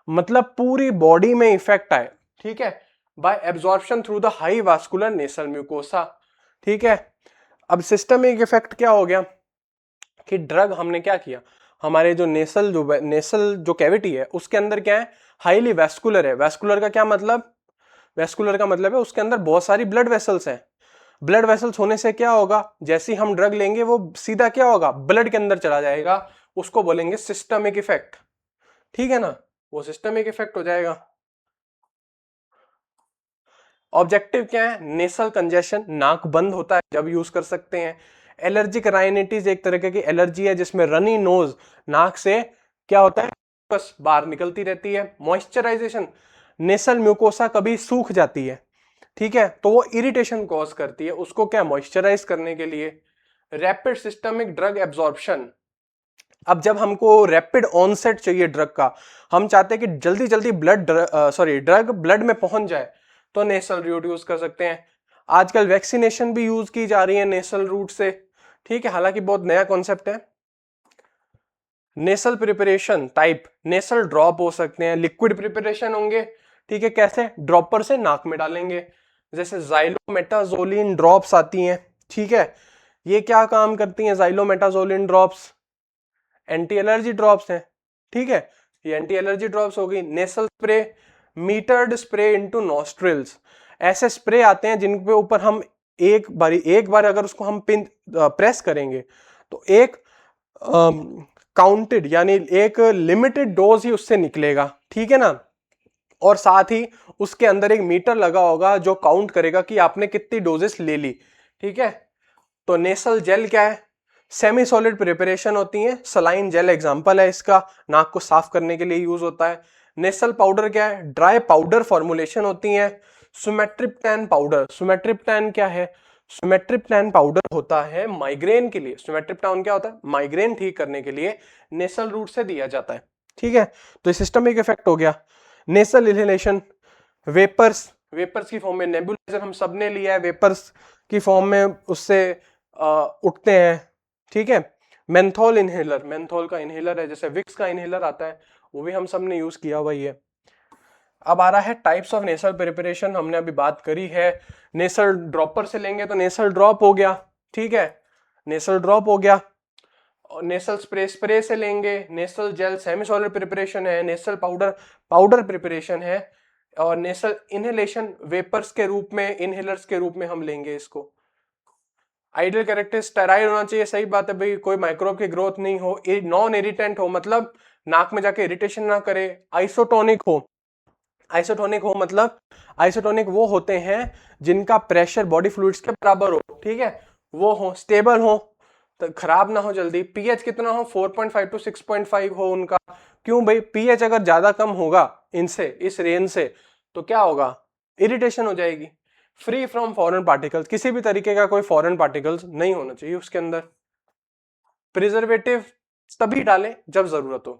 मतलब पूरी बॉडी में इफेक्ट आए, ठीक है, bye absorption through the high vascular nasal mucosa, ठीक है। अब सिस्टमिक इफेक्ट क्या हो गया कि ड्रग हमने क्या किया, हमारे जो नेसल जो कैविटी है उसके अंदर क्या है? हाईली वैस्कुलर है। वैस्कुलर का क्या मतलब? वैस्कुलर का मतलब है उसके अंदर बहुत सारी ब्लड वेसल्स हैं। ब्लड वेसल्स होने से क्या होगा? जैसे ही हम ड्रग लेंगे वो सीधा क्या होगा? ब्लड के अंदर चला जाएगा। उसको बोलेंगे सिस्टमिक इफेक्ट, ठीक है ना। वो सिस्टमिक इफेक्ट हो जाएगा। ऑब्जेक्टिव क्या है? नेसल कंजेशन, नाक बंद होता है जब यूज कर सकते हैं। एलर्जिक राइनिटिस एक तरह की एलर्जी है जिसमें रनी नोज, नाक से क्या होता है? बस बाहर निकलती रहती है। मॉइस्चराइजेशन, नेसल म्यूकोसा कभी सूख जाती है, ठीक है, तो वो इरिटेशन कॉज करती है, उसको क्या मॉइस्चराइज करने के लिए। रैपिड सिस्टमिक ड्रग एब्जॉर्प्शन, अब जब हमको रैपिड ऑनसेट चाहिए ड्रग का, हम चाहते हैं कि जल्दी जल्दी ड्रग ब्लड में पहुंच जाए, तो नेसल रूट यूज कर सकते हैं। आजकल वैक्सीनेशन भी यूज की जा रही है नेसल रूट से, ठीक है, हालांकि बहुत नया कॉन्सेप्ट है। नेसल प्रिपरेशन टाइप, नेसल ड्रॉप हो सकते हैं, लिक्विड प्रिपरेशन होंगे, ठीक है। कैसे? ड्रॉपर से नाक में डालेंगे, जैसे जाइलोमेटाजोलिन ड्रॉप्स आती हैं, ठीक है। ये क्या काम करती हैं जाइलोमेटाजोलिन ड्रॉप्स? एंटी एलर्जी ड्रॉप्स हैं, ठीक है। ये एंटी एलर्जी ड्रॉप्स होगी। Nasal spray, metered spray into nostrils, ऐसे स्प्रे आते हैं जिनके ऊपर हम एक बार अगर उसको हम पिन प्रेस करेंगे तो एक काउंटेड यानी एक लिमिटेड डोज ही उससे निकलेगा, ठीक है ना। और साथ ही उसके अंदर एक मीटर लगा होगा जो काउंट करेगा कि आपने कितनी डोजेस ले ली, ठीक है। तो नेसल जेल क्या है? सेमी सॉलिड प्रिपरेशन होती है। सलाइन जेल एग्जांपल है इसका, नाक को साफ करने के लिए यूज होता है। नेसल पाउडर क्या है? ड्राई पाउडर फॉर्मुलेशन होती है। सुमेट्रिप्टैन पाउडर, सुमेट्रिप्टैन क्या है? सुमेट्रिप्टैन पाउडर होता है माइग्रेन के लिए। सुमेट्रिप्टैन क्या होता है? माइग्रेन ठीक करने के लिए नेसल रूट से दिया जाता है, ठीक है। तो सिस्टमिक इफेक्ट हो गया। नेसल इनहेलेशन, वेपर्स, वेपर्स की फॉर्म में, नेबुलाइजर हम सबने लिया है, वेपर्स की फॉर्म में उससे उठते हैं, ठीक है। मेंथोल इनहेलर, मेंथोल का इनहेलर है, जैसे विक्स का इनहेलर आता है, वो भी हम सब ने यूज किया हुआ ही है। अब आ रहा है टाइप्स ऑफ नेसल प्रिपरेशन, हमने अभी बात करी है। नेसल ड्रॉपर से लेंगे तो नेसल ड्रॉप हो गया, ठीक है, नेसल ड्रॉप हो गया। और नेसल स्प्रे, स्प्रे से लेंगे। नेसल जेल सेमी सॉलिड प्रिपरेशन है। नेसल पाउडर, पाउडर प्रिपरेशन है। और नेसल इनहेलेशन वेपर्स के रूप में, इनहेलर्स के रूप में हम लेंगे इसको। आइडियल कैरेक्टर स्टेराइल होना चाहिए, सही बात है भाई, कोई माइक्रोब की ग्रोथ नहीं हो, नॉन इरिटेंट हो, मतलब नाक में जाके इरिटेशन ना करे। आइसोटोनिक हो, आइसोटोनिक हो मतलब आइसोटोनिक वो होते हैं जिनका प्रेशर बॉडी फ्लूइड्स के बराबर हो, ठीक है, वो हो। स्टेबल हो, तो खराब ना हो जल्दी। पीएच कितना हो? 4.5 टू 6.5 हो उनका। क्यों भाई? पीएच अगर ज्यादा कम होगा इनसे, इस रेंज से, तो क्या होगा? इरिटेशन हो जाएगी। फ्री फ्रॉम फॉरेन पार्टिकल्स, किसी भी तरीके का कोई फॉरेन पार्टिकल्स नहीं होना चाहिए उसके अंदर। प्रिजर्वेटिव तभी डालें जब जरूरत हो।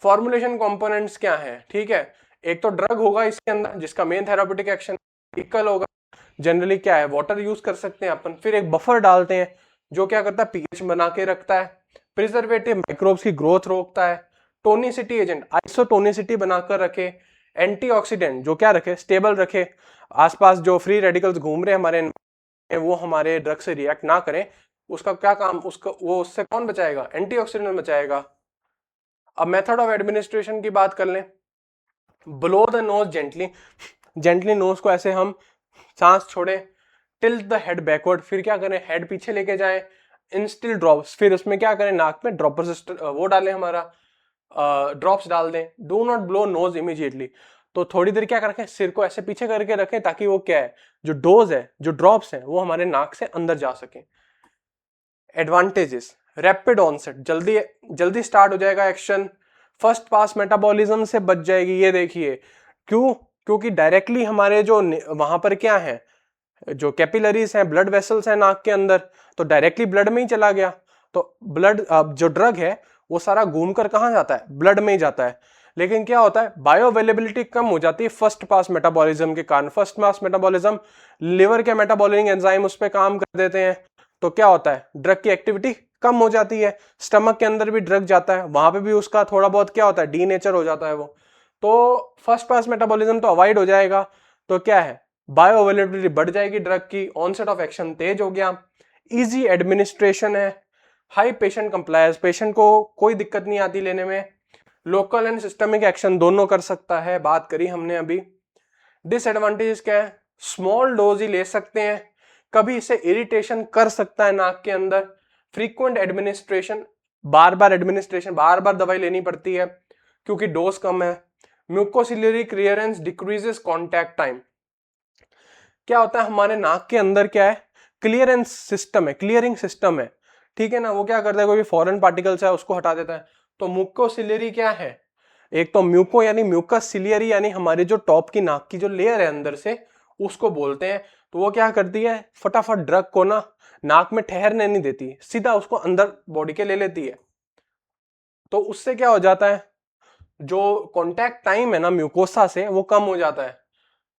फॉर्मुलेशन कंपोनेंट्स क्या है? ठीक है, एक तो ड्रग होगा इसके अंदर जिसका मेन थेरापेटिक एक्शन इक्वल होगा। जनरली क्या है? वाटर यूज कर सकते हैं अपन। फिर एक बफर डालते हैं जो क्या करता है? पीएच बना के रखता है। प्रिजर्वेटिव माइक्रोब्स की ग्रोथ रोकता है। टोनिसिटी एजेंट, आइसोटोनिसिटी बनाकर रखे। एंटीऑक्सीडेंट जो क्या रखे? स्टेबल रखे। आसपास जो फ्री रेडिकल्स घूम रहे हैं हमारे, वो हमारे ड्रग से रिएक्ट ना करें, उसका क्या काम? उसका वो उससे कौन बचाएगा? एंटीऑक्सीडेंट बचाएगा। अब मेथड ऑफ एडमिनिस्ट्रेशन की बात कर लें blow the nose gently, gently nose को ऐसे हम सांस छोड़े, टिल्ट द हेड बैकवर्ड, फिर क्या करें, हेड पीछे लेके जाएं, इंस्टिल ड्रॉप्स, फिर उसमें क्या करें, नाक में ड्रॉपर्स वो डालें, हमारा ड्रॉप्स डाल दें। Do not blow nose immediately, तो थोड़ी देर क्या रखें, सिर को ऐसे पीछे करके रखें ताकि वो क्या है, जो डोज है, जो ड्रॉप्स है, वो हमारे नाक से अंदर जा सके। एडवांटेजेस, रैपिड ऑनसेट, जल्दी जल्दी स्टार्ट हो जाएगा एक्शन, फर्स्ट पास मेटाबॉलिज्म से बच जाएगी। ये देखिए क्यों, क्योंकि डायरेक्टली हमारे जो वहां पर क्या है, जो कैपिलरीज हैं, ब्लड वेसल्स हैं नाक के अंदर, तो डायरेक्टली ब्लड में ही चला गया। तो ब्लड जो ड्रग है वो सारा घूमकर कहाँ जाता है, ब्लड में ही जाता है। लेकिन क्या होता है, बायो अवेलेबिलिटी कम हो जाती है फर्स्ट पास मेटाबॉलिज्म के कारण। फर्स्ट पास मेटाबॉलिज्म, लिवर के मेटाबॉलिक एंजाइम उस पर काम कर देते हैं, तो क्या होता है, ड्रग की एक्टिविटी कम हो जाती है। स्टमक के अंदर भी ड्रग जाता है, वहां पे भी उसका थोड़ा बहुत क्या होता है, डीनेचर हो जाता है वो। तो फर्स्ट पास मेटाबॉलिज्म तो अवॉइड हो जाएगा, तो क्या है, बायो अवेलेबिलिटी बढ़ जाएगी ड्रग की, ऑनसेट ऑफ एक्शन तेज हो गया, इजी एडमिनिस्ट्रेशन है, हाई पेशेंट कंप्लायंस, पेशेंट को कोई दिक्कत नहीं आती लेने में, लोकल एंड सिस्टमिक एक्शन दोनों कर सकता है, बात करी हमने अभी। डिसएडवांटेजेस क्या है, स्मॉल डोज ही ले सकते हैं, कभी इसे इरिटेशन कर सकता है नाक के अंदर, फ्रीक्वेंट एडमिनिस्ट्रेशन, बार बार दवाई लेनी पड़ती है क्योंकि डोज कम है। Mucociliary clearance decreases contact time, क्या होता है, हमारे नाक के अंदर क्या है, क्लियरेंस सिस्टम है, क्लियरिंग सिस्टम है, ठीक है ना, वो क्या करता है, कोई भी फॉरेन पार्टिकल्स है उसको हटा देता है। तो म्यूकोसिलरी क्या है, एक तो म्यूको यानी म्यूकस सिलियरी यानी हमारे जो टॉप की नाक की जो लेयर है अंदर से, उसको बोलते हैं। तो वो क्या करती है, फटाफट ड्रग को ना नाक में ठहरने नहीं देती, सीधा उसको अंदर बॉडी के ले लेती है। तो उससे क्या हो जाता है, जो कॉन्टैक्ट टाइम है ना म्यूकोसा से, वो कम हो जाता है,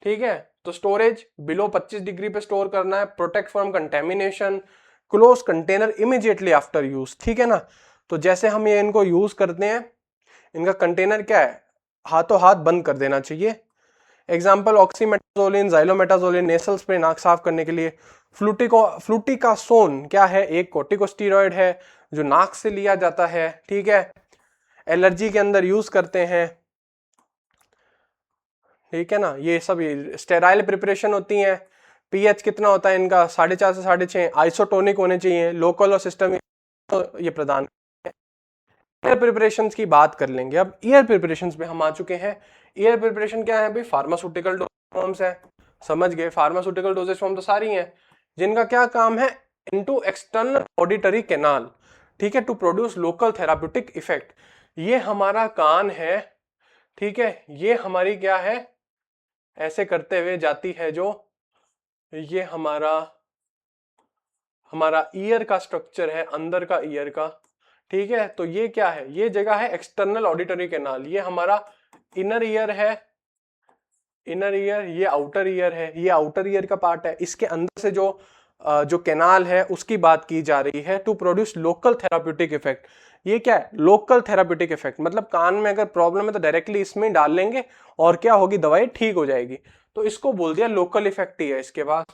ठीक है। तो स्टोरेज बिलो 25 डिग्री पे स्टोर करना है, protect from contamination, close container immediately after use, ठीक है ना। तो जैसे हम ये इनको यूज करते हैं, इनका कंटेनर क्या है, हाथों हाथ बंद कर देना चाहिए। एग्जाम्पल ऑक्सीमेटाजोलिन, जाइलोमेटाजोलिन, नेसल स्प्रे नाक साफ करने के लिए। फ्लूटिकासोन क्या है, एक कोर्टिकोस्टेरॉइड है जो नाक से लिया जाता है, ठीक है, एलर्जी के अंदर यूज करते हैं, ठीक है ना। ये सब स्टेराइल प्रिपरेशन होती हैं। पीएच कितना होता है इनका, 4.5 से 6.5, आइसोटोनिक होने चाहिए, लोकल और सिस्टम तो ये प्रदान। ईयर प्रिपरेशन की बात कर लेंगे अब, ईयर प्रिपरेशन में हम आ चुके हैं। ईयर प्रिपरेशन क्या है भाई, फार्मास्यूटिकल फॉर्म्स है, समझ गए, फार्मास्यूटिकल डोजेज फॉर्म तो सारी हैं, जिनका क्या काम है, इनटू एक्सटर्नल ऑडिटरी कैनाल, ठीक है, to produce local therapeutic effect. ये हमारा कान है, ठीक है, ये हमारी क्या है, ऐसे करते हुए जाती है जो, ये हमारा हमारा ईयर का स्ट्रक्चर है, अंदर का ईयर का, ठीक है। तो ये क्या है, ये जगह है एक्सटर्नल ऑडिटरी कैनाल, ये हमारा इनर ईयर है, इनर ईयर, ये आउटर ईयर है, ये आउटर ईयर का पार्ट है। इसके अंदर से जो कैनाल है उसकी बात की जा रही है, to produce local therapeutic effect. ये क्या है, लोकल थेराप्यूटिक इफेक्ट, मतलब कान में अगर प्रॉब्लम है तो डायरेक्टली इसमें डाल लेंगे और क्या होगी, दवाई ठीक हो जाएगी। तो इसको बोल दिया लोकल इफेक्ट ही है इसके पास,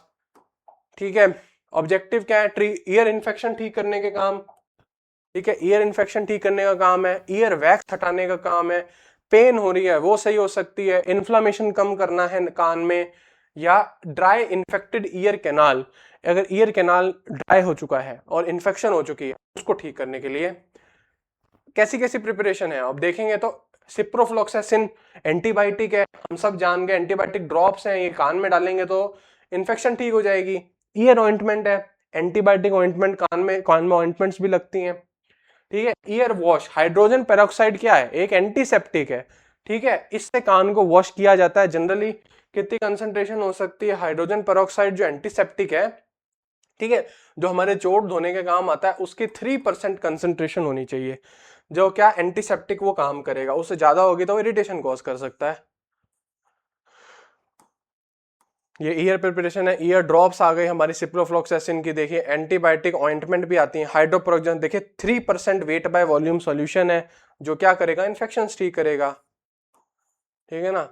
ठीक है। ऑब्जेक्टिव क्या है, ईयर इन्फेक्शन ठीक करने के काम, ठीक है, ईयर इन्फेक्शन ठीक करने का काम है, ईयर वैक्स हटाने का काम है, पेन हो रही है वो सही हो सकती है, इन्फ्लामेशन कम करना है कान में, या ड्राई इन्फेक्टेड ईयर कैनाल, अगर ईयर कैनाल ड्राई हो चुका है और इन्फेक्शन हो चुकी है उसको ठीक करने के लिए कैसी कैसी प्रिपरेशन है अब देखेंगे। तो सिप्रोफ्लॉक्सासिन एंटीबायोटिक है, हम सब जान गए, एंटीबायोटिक ड्रॉप्स हैं, ये कान में डालेंगे तो इन्फेक्शन ठीक हो जाएगी। ईयर ऑइंटमेंट है, एंटीबायोटिक ऑइंटमेंट, कान में ऑइंटमेंट्स भी लगती हैं, ठीक है। ईयर वॉश, हाइड्रोजन पेरोक्साइड क्या है, एक एंटीसेप्टिक है, ठीक है, इससे कान को वॉश किया जाता है। जनरली कितनी कंसंट्रेशन हो सकती है, हाइड्रोजन पेरोक्साइड जो एंटीसेप्टिक है, ठीक है, जो हमारे चोट धोने के काम आता है, उसकी 3% कंसंट्रेशन होनी चाहिए, जो क्या एंटीसेप्टिक वो काम करेगा, उससे ज्यादा होगी तो इरिटेशन कॉज कर सकता है। ये ईयर प्रिपरेशन है। ईयर ड्रॉप्स आ गई हमारी सिप्रोफ्लॉक्सासिन की, देखिए एंटीबायोटिक ऑइंटमेंट भी आती है, हाइड्रोप्रोक्जन देखिए 3% वेट बाय वॉल्यूम सॉल्यूशन है, जो क्या करेगा, इन्फेक्शन ठीक करेगा, ठीक है ना।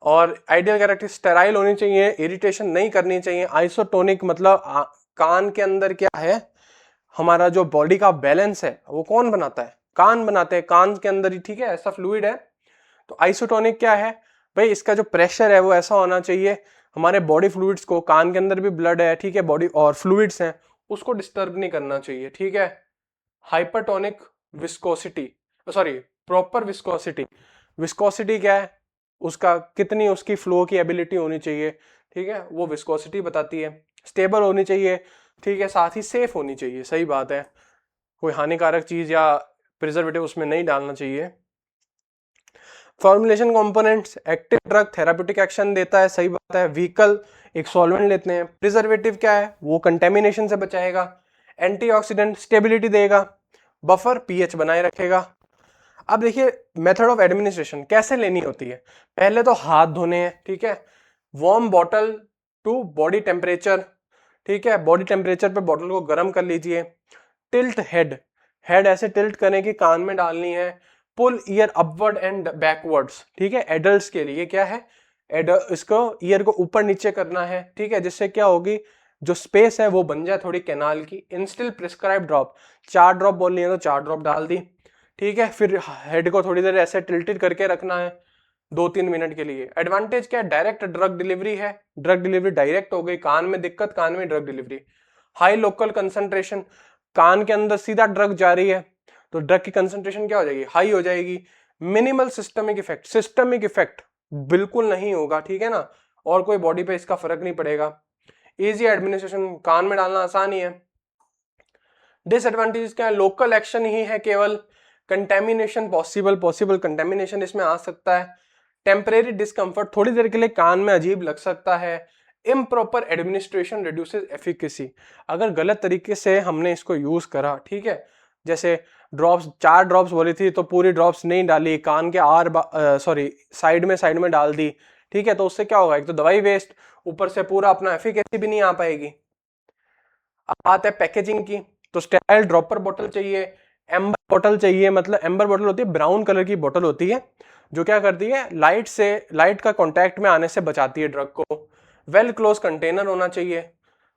और आइडियल कैरेक्टरिस्टिक स्टेराइल होनी चाहिए, इरिटेशन नहीं करनी चाहिए। आइसोटोनिक मतलब कान के अंदर क्या है, हमारा जो बॉडी का बैलेंस है वो कौन बनाता है, कान बनाते हैं, कान के अंदर ही, ठीक है, ऐसा फ्लूइड है। तो आइसोटोनिक क्या है, भाई इसका जो प्रेशर है वो ऐसा होना चाहिए हमारे बॉडी फ्लूइड्स को, कान के अंदर भी ब्लड है, ठीक है, बॉडी और फ्लूइड्स हैं, उसको डिस्टर्ब नहीं करना चाहिए, ठीक है। Hypertonic viscosity, sorry proper viscosity, viscosity क्या है, उसका कितनी उसकी फ्लो की एबिलिटी होनी चाहिए, ठीक है, वो विस्कोसिटी बताती है। स्टेबल होनी चाहिए, ठीक है, साथ ही सेफ होनी चाहिए, सही बात है, कोई हानिकारक चीज या प्रिजर्वेटिव उसमें नहीं डालना चाहिए। Formulation components, active drug therapeutic action देता है, सही बात है। व्हीकल एक सॉल्वेंट लेते हैं। प्रिजर्वेटिव क्या है, वो कंटेमिनेशन से बचाएगा। एंटीऑक्सीडेंट स्टेबिलिटी देगा। बफर पीएच बनाए रखेगा। अब देखिए मेथड ऑफ एडमिनिस्ट्रेशन कैसे लेनी होती है। पहले तो हाथ धोने हैं, ठीक है, warm bottle to body temperature, ठीक है, बॉडी टेम्परेचर पे बॉटल को गर्म कर लीजिए। टिल्ट हेड, हेड ऐसे टिल्ट करने की कान में डालनी है। पुल ईयर अपवर्ड एंड बैकवर्ड्स, ठीक है, एडल्ट्स के लिए क्या है, इसको ईयर को ऊपर नीचे करना है, ठीक है, जिससे क्या होगी, जो स्पेस है वो बन जाए थोड़ी कैनाल की। इंस्टिल प्रिस्क्राइब ड्रॉप, 4 ड्रॉप बोलनी है तो 4 ड्रॉप डाल दी, ठीक है। फिर हेड को थोड़ी देर ऐसे टिल्टेड करके रखना है 2-3 मिनट के लिए। एडवांटेज क्या है, डायरेक्ट ड्रग डिलीवरी है, ड्रग डिलीवरी डायरेक्ट हो गई, कान में दिक्कत, कान में drug delivery. High local concentration, कान के अंदर सीधा ड्रग जा रही है तो ड्रग की कंसंट्रेशन क्या हो जाएगी, हाई हो जाएगी। Minimal systemic effect, systemic effect बिल्कुल नहीं होगा, ठीक है ना, और कोई बॉडी पे इसका फर्क नहीं पड़ेगा। इजी एडमिनिस्ट्रेशन, कान में डालना आसान ही है। डिसएडवांटेज क्या है, लोकल एक्शन ही है केवल। कंटेमिनेशन पॉसिबल कंटेमिनेशन इसमें आ सकता है। टेम्परेरी डिस्कंफर्ट, थोड़ी देर के लिए कान में अजीब लग सकता है। इम्प्रॉपर एडमिनिस्ट्रेशन रिड्यूसेस एफिकेसी, अगर गलत तरीके से हमने इसको यूज करा, ठीक है, जैसे ड्रॉप्स 4 ड्रॉप्स बोली थी तो पूरी ड्रॉप्स नहीं डाली, कान के साइड में डाल दी, ठीक है, तो उससे क्या होगा, एक तो दवाई वेस्ट, ऊपर से पूरा अपना एफिकेसी भी नहीं आ पाएगी। अब बात है पैकेजिंग की, तो स्टेराइल ड्रॉपर बोतल चाहिए, एम्बर बोतल चाहिए, मतलब एम्बर बोतल होती है ब्राउन कलर की बोतल होती है, जो क्या करती है, लाइट का कांटेक्ट में आने से बचाती है ड्रग को। वेल क्लोज कंटेनर होना चाहिए।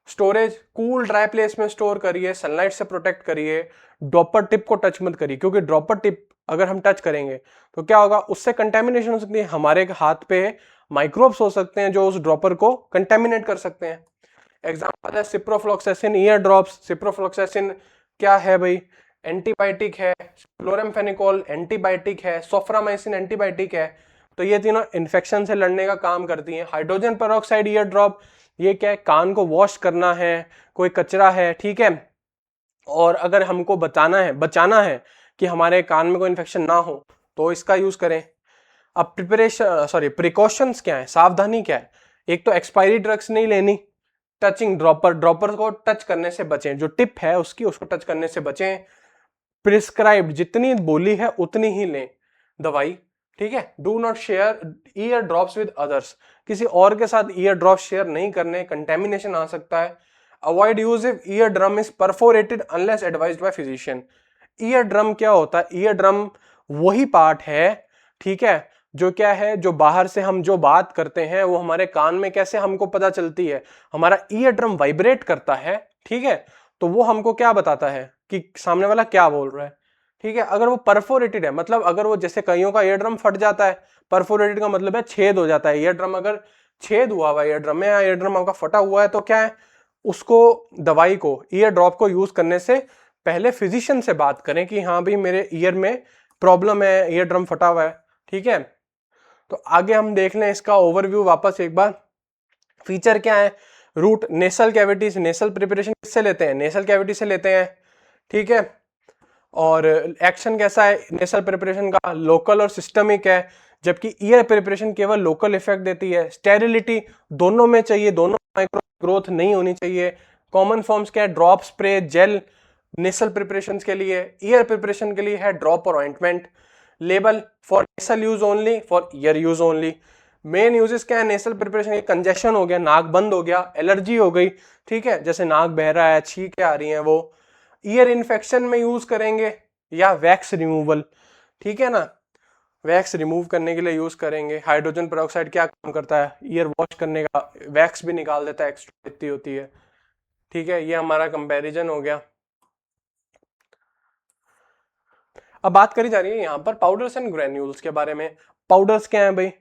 स्टोरेज कूल ड्राई प्लेस में स्टोर करिए, सनलाइट से प्रोटेक्ट करिए। ड्रॉपर टिप को टच मत करिए, क्योंकि ड्रॉपर टिप अगर हम टच करेंगे तो क्या होगा, उससे कंटेमिनेशन हो सकती है, हमारे हाथ पे माइक्रोब्स हो सकते हैं जो उस ड्रॉपर को कंटेमिनेट कर सकते हैं। एग्जाम्पल है सिप्रोफ्लॉक्सेसिन ईयर ड्रॉप्स। सिप्रोफ्लॉक्सेसिन क्या है भाई, एंटीबायोटिक है। क्लोरामफेनिकोल एंटीबायोटिक है। सोफ्रामाइसिन एंटीबायोटिक है। तो ये तीनों इन्फेक्शन से लड़ने का काम करती हैं। हाइड्रोजन पेरोक्साइड ईयर ड्रॉप, ये क्या है, कान को वॉश करना है, कोई कचरा है, ठीक है, और अगर हमको बचाना है कि हमारे कान में कोई इन्फेक्शन ना हो तो इसका यूज करें। अब प्रिकॉशंस क्या है, सावधानी क्या है, एक तो एक्सपायरी ड्रग्स नहीं लेनी। टचिंग ड्रॉपर को टच करने से बचें, जो टिप है उसको टच करने से बचें। प्रिस्क्राइब्ड जितनी बोली है उतनी ही लें दवाई, ठीक है। Do not share ear drops with others, किसी और के साथ ईयर ड्रॉप शेयर नहीं करने, कंटेमिनेशन आ सकता है। Avoid use if ear drum is perforated unless advised by physician. Ear drum क्या होता है, ईयर ड्रम वही पार्ट है, ठीक है, जो क्या है, जो बाहर से हम जो बात करते हैं वो हमारे कान में कैसे हमको पता चलती है, हमारा ईयर ड्रम वाइब्रेट करता है, ठीक है, तो वो हमको क्या बताता है कि सामने वाला क्या बोल रहा है, ठीक है। अगर वो परफोरेटेड है, मतलब अगर वो, जैसे कईयों का ईयर ड्रम फट जाता है, परफोरेटेड का मतलब है छेद हो जाता है ईयर ड्रम, अगर छेद हुआ हुआ ईयर ड्रम में या ईयर ड्रम आपका फटा हुआ है तो क्या है, उसको दवाई को, ईयर ड्रॉप को यूज करने से पहले फिजिशियन से बात करें कि हाँ भाई मेरे ईयर में प्रॉब्लम है, ईयर ड्रम फटा हुआ है, ठीक है। तो आगे हम देख लें इसका ओवरव्यू वापस एक बार। फीचर क्या है, रूट नेसल कैविटीज, नेसल प्रिपरेशन किससे लेते हैं, नेसल कैविटी से लेते हैं, ठीक है। और एक्शन कैसा है नेसल प्रिपरेशन का, लोकल और सिस्टमिक है, जबकि ईयर प्रिपरेशन केवल लोकल इफेक्ट देती है। स्टेरिलिटी दोनों में चाहिए, दोनों माइक्रो ग्रोथ नहीं होनी चाहिए। कॉमन फॉर्म्स क्या है, ड्रॉप, स्प्रे, जेल नेसल प्रिपरेशन के लिए। ईयर प्रिपरेशन के लिए है ड्रॉप और ointment. Label for nasal use only, for year use only. Main uses क्या है नेसल प्रिपरेशन, कंजेशन हो गया, नाक बंद हो गया, एलर्जी हो गई, ठीक है, जैसे नाक बह रहा है, छींकें आ रही हैं वो। ईयर इन्फेक्शन में यूज करेंगे, या वैक्स रिमूवल, ठीक है ना, वैक्स रिमूव करने के लिए यूज करेंगे। हाइड्रोजन पेरोक्साइड क्या काम करता है, ईयर वॉश करने का, वैक्स भी निकाल देता है, एक्स्ट्रा इतनी होती है, ठीक है। ये हमारा कंपैरिजन हो गया। अब बात करी जा रही है यहाँ पर पाउडर्स एंड ग्रेन्यूल्स के बारे में। पाउडर्स क्या है भाई,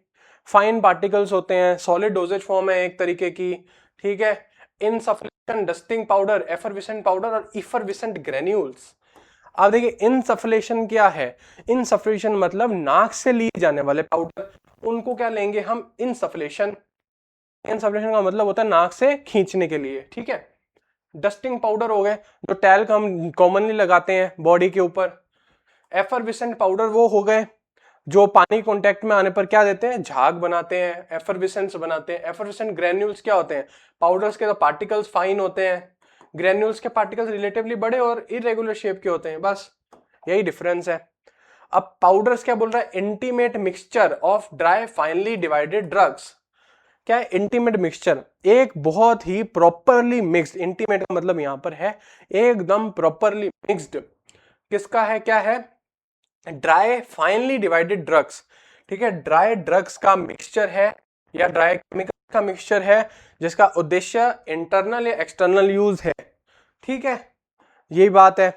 फाइन पार्टिकल्स होते हैं, सॉलिड डोजेज फॉर्म है एक तरीके की, ठीक है। इनसफिशिएंट डस्टिंग पाउडर, एफरविसेंट पाउडर और इफरविसेंट ग्रेन्यूल्स। अब देखिए इनसफिशिएंट क्या है, इनसफिशिएंट मतलब नाक से लिए जाने वाले पाउडर, उनको क्या लेंगे हम इनसफिशिएंट। इनसफिशिएंट का मतलब होता है नाक से खींचने के लिए, ठीक है। डस्टिंग पाउडर हो गए जो टैल्क हम कॉमनली लगाते हैं बॉडी के ऊपर। एफरविसेंट पाउडर वो हो गए जो पानी कांटेक्ट में आने पर क्या देते हैं, झाग बनाते हैं, एफरविसेंस बनाते हैं। एफरविसेंट ग्रेन्यूल्स क्या होते हैं, पाउडर्स के तो पार्टिकल्स फाइन होते हैं, ग्रेन्यूल्स के पार्टिकल्स रिलेटिवली बड़े और इरेगुलर शेप के होते हैं, बस यही डिफरेंस है। अब पाउडर्स क्या बोल रहा है, intimate mixture of dry finally divided drugs. क्या है इंटीमेट मिक्सचर, एक बहुत ही प्रॉपरली मिक्स्ड, इंटीमेट का मतलब यहां पर है एकदम प्रॉपरली मिक्स्ड, किसका है, क्या है, ड्राई फाइनली डिवाइडेड ड्रग्स, ठीक है। ड्राई ड्रग्स का मिक्सचर है या ड्राई केमिकल का मिक्सचर है जिसका उद्देश्य इंटरनल या एक्सटर्नल यूज है, ठीक है, यही बात है।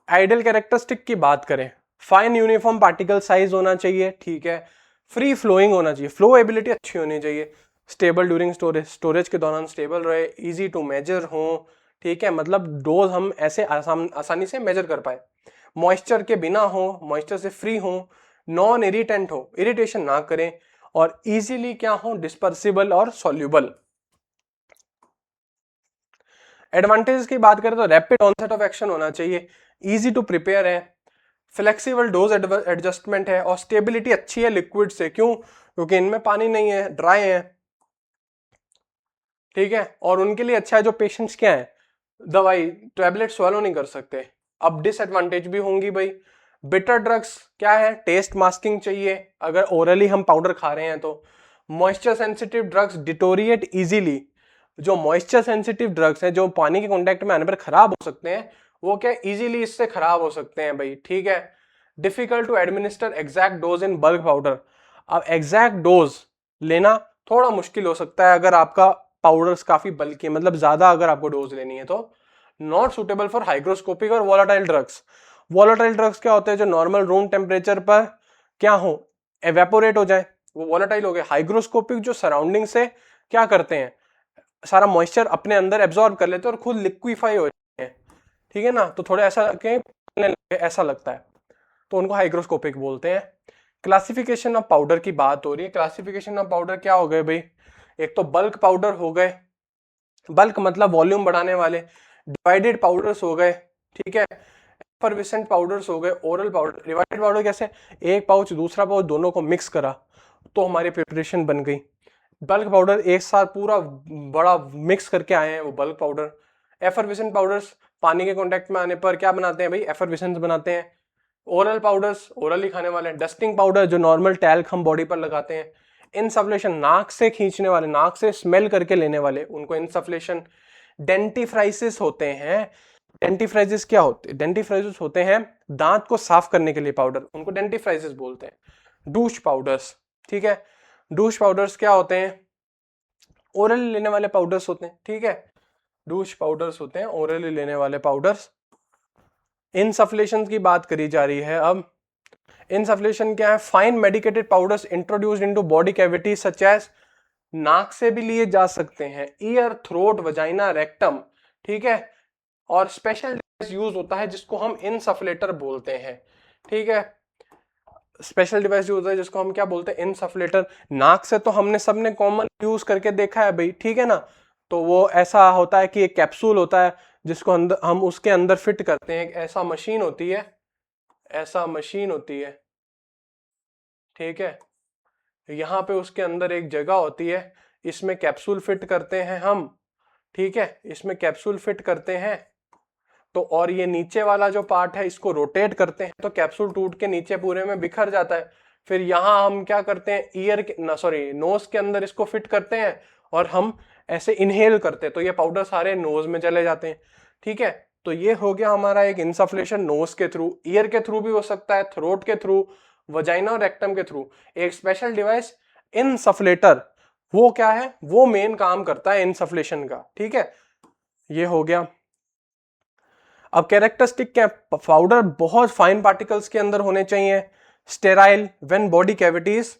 आइडियल कैरेक्टरिस्टिक की बात करें, फाइन यूनिफॉर्म पार्टिकल साइज होना चाहिए, ठीक है। फ्री फ्लोइंग होना चाहिए, फ्लो एबिलिटी अच्छी होनी चाहिए। स्टेबल ड्यूरिंग स्टोरेज, स्टोरेज के दौरान स्टेबल रहे। इजी टू मेजर हो, ठीक है, मतलब डोज हम ऐसे आसानी से मेजर कर पाए। मॉइस्चर के बिना हो, मॉइस्चर से फ्री हो, नॉन इरिटेंट हो, इरिटेशन ना करें, और इजीली क्या हो, डिस्पर्सिबल और सॉल्युबल। एडवांटेज की बात करें तो रैपिड ऑनसेट ऑफ एक्शन होना चाहिए, इजी टू प्रिपेयर है, फ्लेक्सिबल डोज एडजस्टमेंट है, और स्टेबिलिटी अच्छी है लिक्विड से। क्यों, क्योंकि इनमें पानी नहीं है, ड्राई है, ठीक है। और उनके लिए अच्छा है जो पेशेंट्स क्या है, दवाई टैबलेट स्वालो नहीं कर सकते। अब डिसएडवांटेज भी होंगी भाई, बिटर ड्रग्स क्या है, टेस्ट मास्किंग चाहिए अगर ओरली हम पाउडर खा रहे हैं तो। Moisture sensitive drugs deteriorate easily, जो मॉइस्चर सेंसिटिव ड्रग्स हैं जो पानी के कांटेक्ट में आने पर खराब हो सकते हैं, वो क्या इजीली इससे खराब हो सकते हैं भाई, ठीक है। Difficult to administer exact dose in bulk powder, अब एग्जैक्ट डोज लेना थोड़ा मुश्किल हो सकता है अगर आपका पाउडर्स काफी बल्कि, मतलब ज्यादा अगर आपको डोज लेनी है तो। नॉट सुटेबल फॉर हाइग्रोस्कोपिक और वोलाटाइल ड्रग्स। वोलाटाइल ड्रग्स क्या होते हैं, जो नॉर्मल रूम टेम्परेचर पर क्या हो, एवेपोरेट हो जाए, वो वोलाटाइल हो गए। हाइग्रोस्कोपिक जो सराउंडिंग से क्या करते हैं, सारा मॉइस्चर अपने अंदर एब्जॉर्ब कर लेते हैं और खुद लिक्विफाई हो जाते हैं, ठीक है ना, तो थोड़ा ऐसा ऐसा लगता है, तो उनको हाइग्रोस्कोपिक बोलते हैं। क्लासिफिकेशन ऑफ पाउडर की बात हो रही है, क्लासिफिकेशन ऑफ पाउडर क्या हो गए भाई, एक तो बल्क पाउडर हो गए, बल्क मतलब वॉल्यूम बढ़ाने वाले, डिवाइडेड पाउडर्स हो गए, ठीक है, एफरविसेंट पाउडर्स हो गए, ओरल पाउडर। डिवाइडेड पाउडर कैसे, एक पाउच दूसरा पाउच दोनों को मिक्स करा तो हमारी प्रिपरेशन बन गई। बल्क पाउडर एक साथ पूरा बड़ा मिक्स करके आए हैं, वो बल्क पाउडर। एफरविसेंट पाउडर्स पानी के कांटेक्ट में आने पर क्या बनाते हैं भाई, एफरविसेंट बनाते हैं। ओरल पाउडर्स ओरली खाने वाले हैं। डस्टिंग पाउडर जो नॉर्मल टैल्क हम बॉडी पर लगाते हैं। इनसफ्लेशन नाक से खींचने वाले, नाक से स्मेल करके लेने वाले, उनको इनसफ्लेशन। डेंटिफ्राइसिस होते हैं, डेंटिफ्राइसिस क्या होते हैं, डेंटिफ्राइसिस होते हैं दांत को साफ करने के लिए पाउडर, उनको डेंटिफ्राइसिस बोलते हैं। डूश पाउडर्स, ठीक है, डूश पाउडर्स क्या होते हैं, ओरल लेने वाले पाउडर्स होते हैं, ठीक है, डूश पाउडर्स होते हैं ओरली लेने वाले पाउडर्स। इनसफ्लेशन की बात करी जा रही है अब। इनसफ्लेशन क्या है, fine medicated powders introduced into body cavity such as, नाक से भी लिए जा सकते हैं, ईयर, थ्रोट, वजाइना, रेक्टम, ठीक है। और स्पेशल डिवाइस यूज होता है जिसको हम इनसफ्लेटर बोलते हैं, ठीक है। स्पेशल डिवाइस यूज होता है जिसको हम क्या बोलते हैं, इनसफ्लेटर। नाक से तो हमने सबने कॉमन यूज करके देखा है भाई, ठीक है ना, तो वो ऐसा होता है कि एक कैप्सूल होता है जिसको अंदर हम उसके अंदर फिट करते हैं, एक ऐसा मशीन होती है, ऐसा मशीन होती है, ठीक है। यहाँ पे उसके अंदर एक जगह होती है, इसमें कैप्सूल फिट करते हैं हम, ठीक है, इसमें कैप्सूल फिट करते हैं तो, और ये नीचे वाला जो पार्ट है इसको रोटेट करते हैं तो कैप्सूल टूट के नीचे पूरे में बिखर जाता है। फिर यहाँ हम क्या करते हैं, ईयर के ना सॉरी नोज के अंदर इसको फिट करते हैं और हम ऐसे इनहेल करते हैं तो ये पाउडर सारे नोज में चले जाते हैं, ठीक है। तो ये हो गया हमारा एक इनसफ्लेशन, नोज के थ्रू, ईयर के थ्रू भी हो सकता है, थ्रोट के थ्रू, वजाइना और रेक्टम के थ्रू। एक स्पेशल डिवाइस इनसफ्लेटर, वो क्या है, वो मेन काम करता है इनसफ्लेशन का, ठीक है, ये हो गया। अब कैरेक्टरिस्टिक क्या, पाउडर बहुत फाइन पार्टिकल्स के अंदर होने चाहिए, sterile when body cavities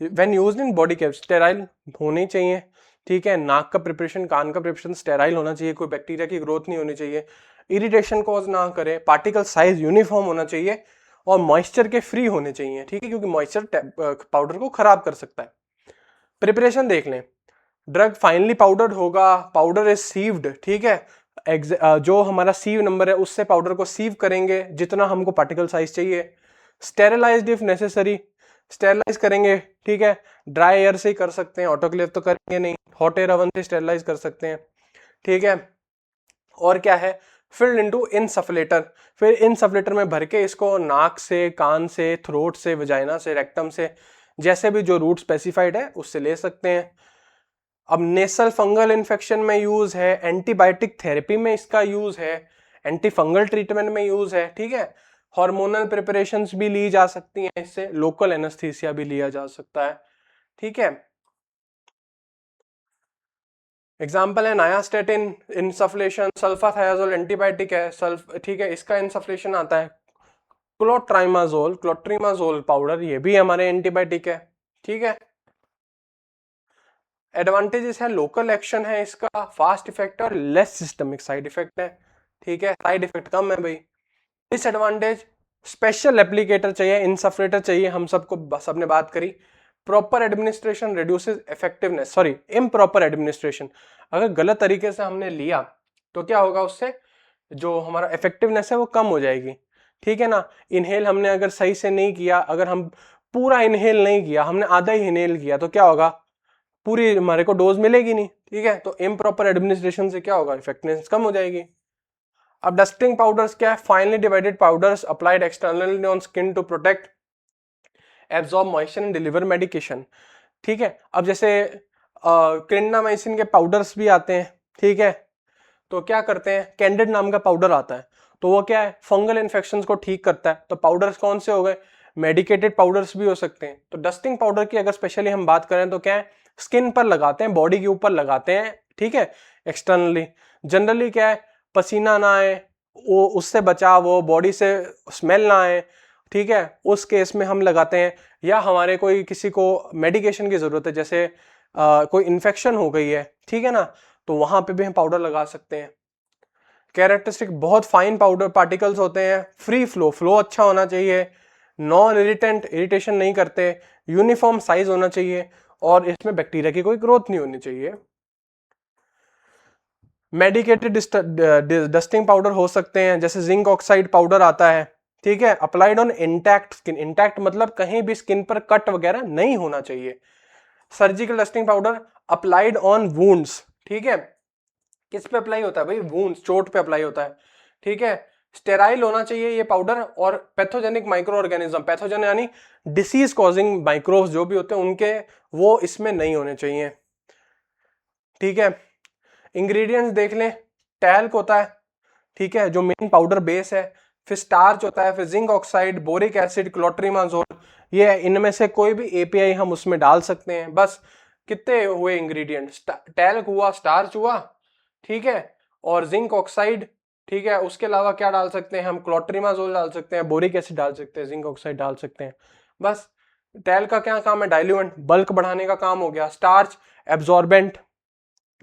when used in body cavity sterile होनी चाहिए, ठीक है। नाक का प्रिपरेशन, कान का प्रिपरेशन स्टेराइल होना चाहिए, कोई बैक्टीरिया की ग्रोथ नहीं होनी चाहिए, इरिटेशन कॉज ना करे, पार्टिकल साइज यूनिफॉर्म होना चाहिए और मॉइस्चर के फ्री होने चाहिए, ठीक है, क्योंकि मॉइस्चर पाउडर को खराब कर सकता है। प्रिपरेशन देख लें, ड्रग फाइनली पाउडर्ड होगा, पाउडर इज सीव्ड, ठीक है, जो हमारा सीव नंबर है उससे पाउडर को सीव करेंगे जितना हमको पार्टिकल साइज चाहिए। स्टेरिलाइज्ड इफ नेसेसरी, स्टेरिलाइज करेंगे, ठीक है, ड्राई एयर से ही कर सकते हैं, ऑटोक्लेव तो करेंगे नहीं, हॉट एयर ओवन से स्टेरिलाइज कर सकते हैं, ठीक है। और क्या है, फिल्ड इनटू इनसफ्लेटर, फिर इनसफ्लेटर में भर के इसको नाक से, कान से, थ्रोट से, वजाइना से, रेक्टम से, जैसे भी जो रूट स्पेसिफाइड है उससे ले सकते हैं। अब नेसल फंगल इन्फेक्शन में यूज है, एंटीबायोटिक थेरेपी में इसका यूज है, एंटी फंगल ट्रीटमेंट में यूज है, ठीक है। हार्मोनल प्रिपरेशंस भी ली जा सकती हैं इससे, लोकल एनेस्थीसिया भी लिया जा सकता है, ठीक है। एग्जाम्पल है नायास्टेटिन इंसफ्लेशन, सल्फाथायाजोल एंटीबायोटिक है, ठीक है, इसका इंसफ्लेशन आता है। क्लोट्राइमाजोल, क्लोट्रीमाजोल पाउडर, ये भी हमारे एंटीबायोटिक है, ठीक है। एडवांटेजेस है, लोकल एक्शन है इसका, फास्ट इफेक्ट और लेस सिस्टमिक साइड इफेक्ट है, ठीक है, साइड इफेक्ट कम है भाई। डिसएडवांटेज, स्पेशल एप्लीकेटर चाहिए, इंसफ्लेटर चाहिए, हम सबको सबने बात करी। Proper administration reduces effectiveness, sorry improper administration, अगर गलत तरीके से हमने लिया तो क्या होगा, उससे जो हमारा इफेक्टिवनेस है वो कम हो जाएगी, ठीक है ना। इनहेल हमने अगर सही से नहीं किया, अगर हम पूरा इनहेल नहीं किया, हमने आधा ही इनहेल किया, तो क्या होगा, पूरी हमारे को डोज मिलेगी नहीं, ठीक है। तो इम्प्रॉपर एडमिनिस्ट्रेशन से क्या होगा, इफेक्टिवनेस कम हो जाएगी। अब डस्टिंग पाउडर्स क्या है, finely divided powders applied externally on skin to protect absorb moisture and deliver medication, ठीक है। अब जैसे क्लिंडामाइसिन के पाउडर्स भी आते हैं, ठीक है, तो क्या करते हैं, कैंडिड नाम का पाउडर आता है, तो वो क्या है, फंगल इन्फेक्शंस को ठीक करता है। तो पाउडर्स कौन से हो गए, मेडिकेटेड पाउडर्स भी हो सकते हैं। तो डस्टिंग पाउडर की अगर स्पेशली हम बात करें तो क्या है, स्किन पर लगाते हैं, बॉडी के ऊपर लगाते हैं, ठीक है, एक्सटर्नली। जनरली क्या है, पसीना ना आए, वो उससे बचाव हो, बॉडी से स्मेल ना आए, ठीक है, उस केस में हम लगाते हैं। या हमारे कोई किसी को मेडिकेशन की जरूरत है, जैसे कोई इन्फेक्शन हो गई है, ठीक है ना, तो वहां पे भी हम पाउडर लगा सकते हैं। कैरेक्टरिस्टिक, बहुत फाइन पाउडर पार्टिकल्स होते हैं, फ्री फ्लो, फ्लो अच्छा होना चाहिए, नॉन इरिटेंट, इरिटेशन नहीं करते, यूनिफॉर्म साइज होना चाहिए और इसमें बैक्टीरिया की कोई ग्रोथ नहीं होनी चाहिए। मेडिकेटेड डस्टिंग पाउडर हो सकते हैं, जैसे जिंक ऑक्साइड पाउडर आता है, ठीक है, applied on intact skin, intact मतलब कहीं भी स्किन पर कट वगैरह नहीं होना चाहिए। Surgical dusting powder applied on wounds, ठीक है, किस पे अप्लाई होता है भाई, वुंड्स, चोट पे अप्लाई होता है, ठीक है। स्टेराइल होना चाहिए ये पाउडर, और पैथोजेनिक माइक्रो ऑर्गेनिज्म, पैथोजन यानी डिसीज कॉजिंग माइक्रोब्स जो भी होते हैं उनके, वो इसमें नहीं होने चाहिए, ठीक है। इंग्रेडिएंट्स देख लें, टैल्क होता है, ठीक है, जो मेन पाउडर बेस है, फिर स्टार्च होता है, फिर zinc oxide, boric acid, clotrimazole, ये इनमें से कोई भी एपीआई हम उसमें डाल सकते हैं। बस कितने हुए इंग्रेडिएंट्स, टैल्क हुआ, स्टार्च हुआ, ठीक है, और जिंक ऑक्साइड, ठीक है, उसके अलावा क्या डाल सकते हैं हम, क्लोट्रीमाजोल डाल सकते हैं, बोरिक एसिड डाल सकते हैं, जिंक ऑक्साइड डाल सकते हैं, बस। टैल्क का क्या काम है, डाइल्यूएंट, बल्क बढ़ाने का काम हो गया। स्टार्च एब्जॉर्बेंट,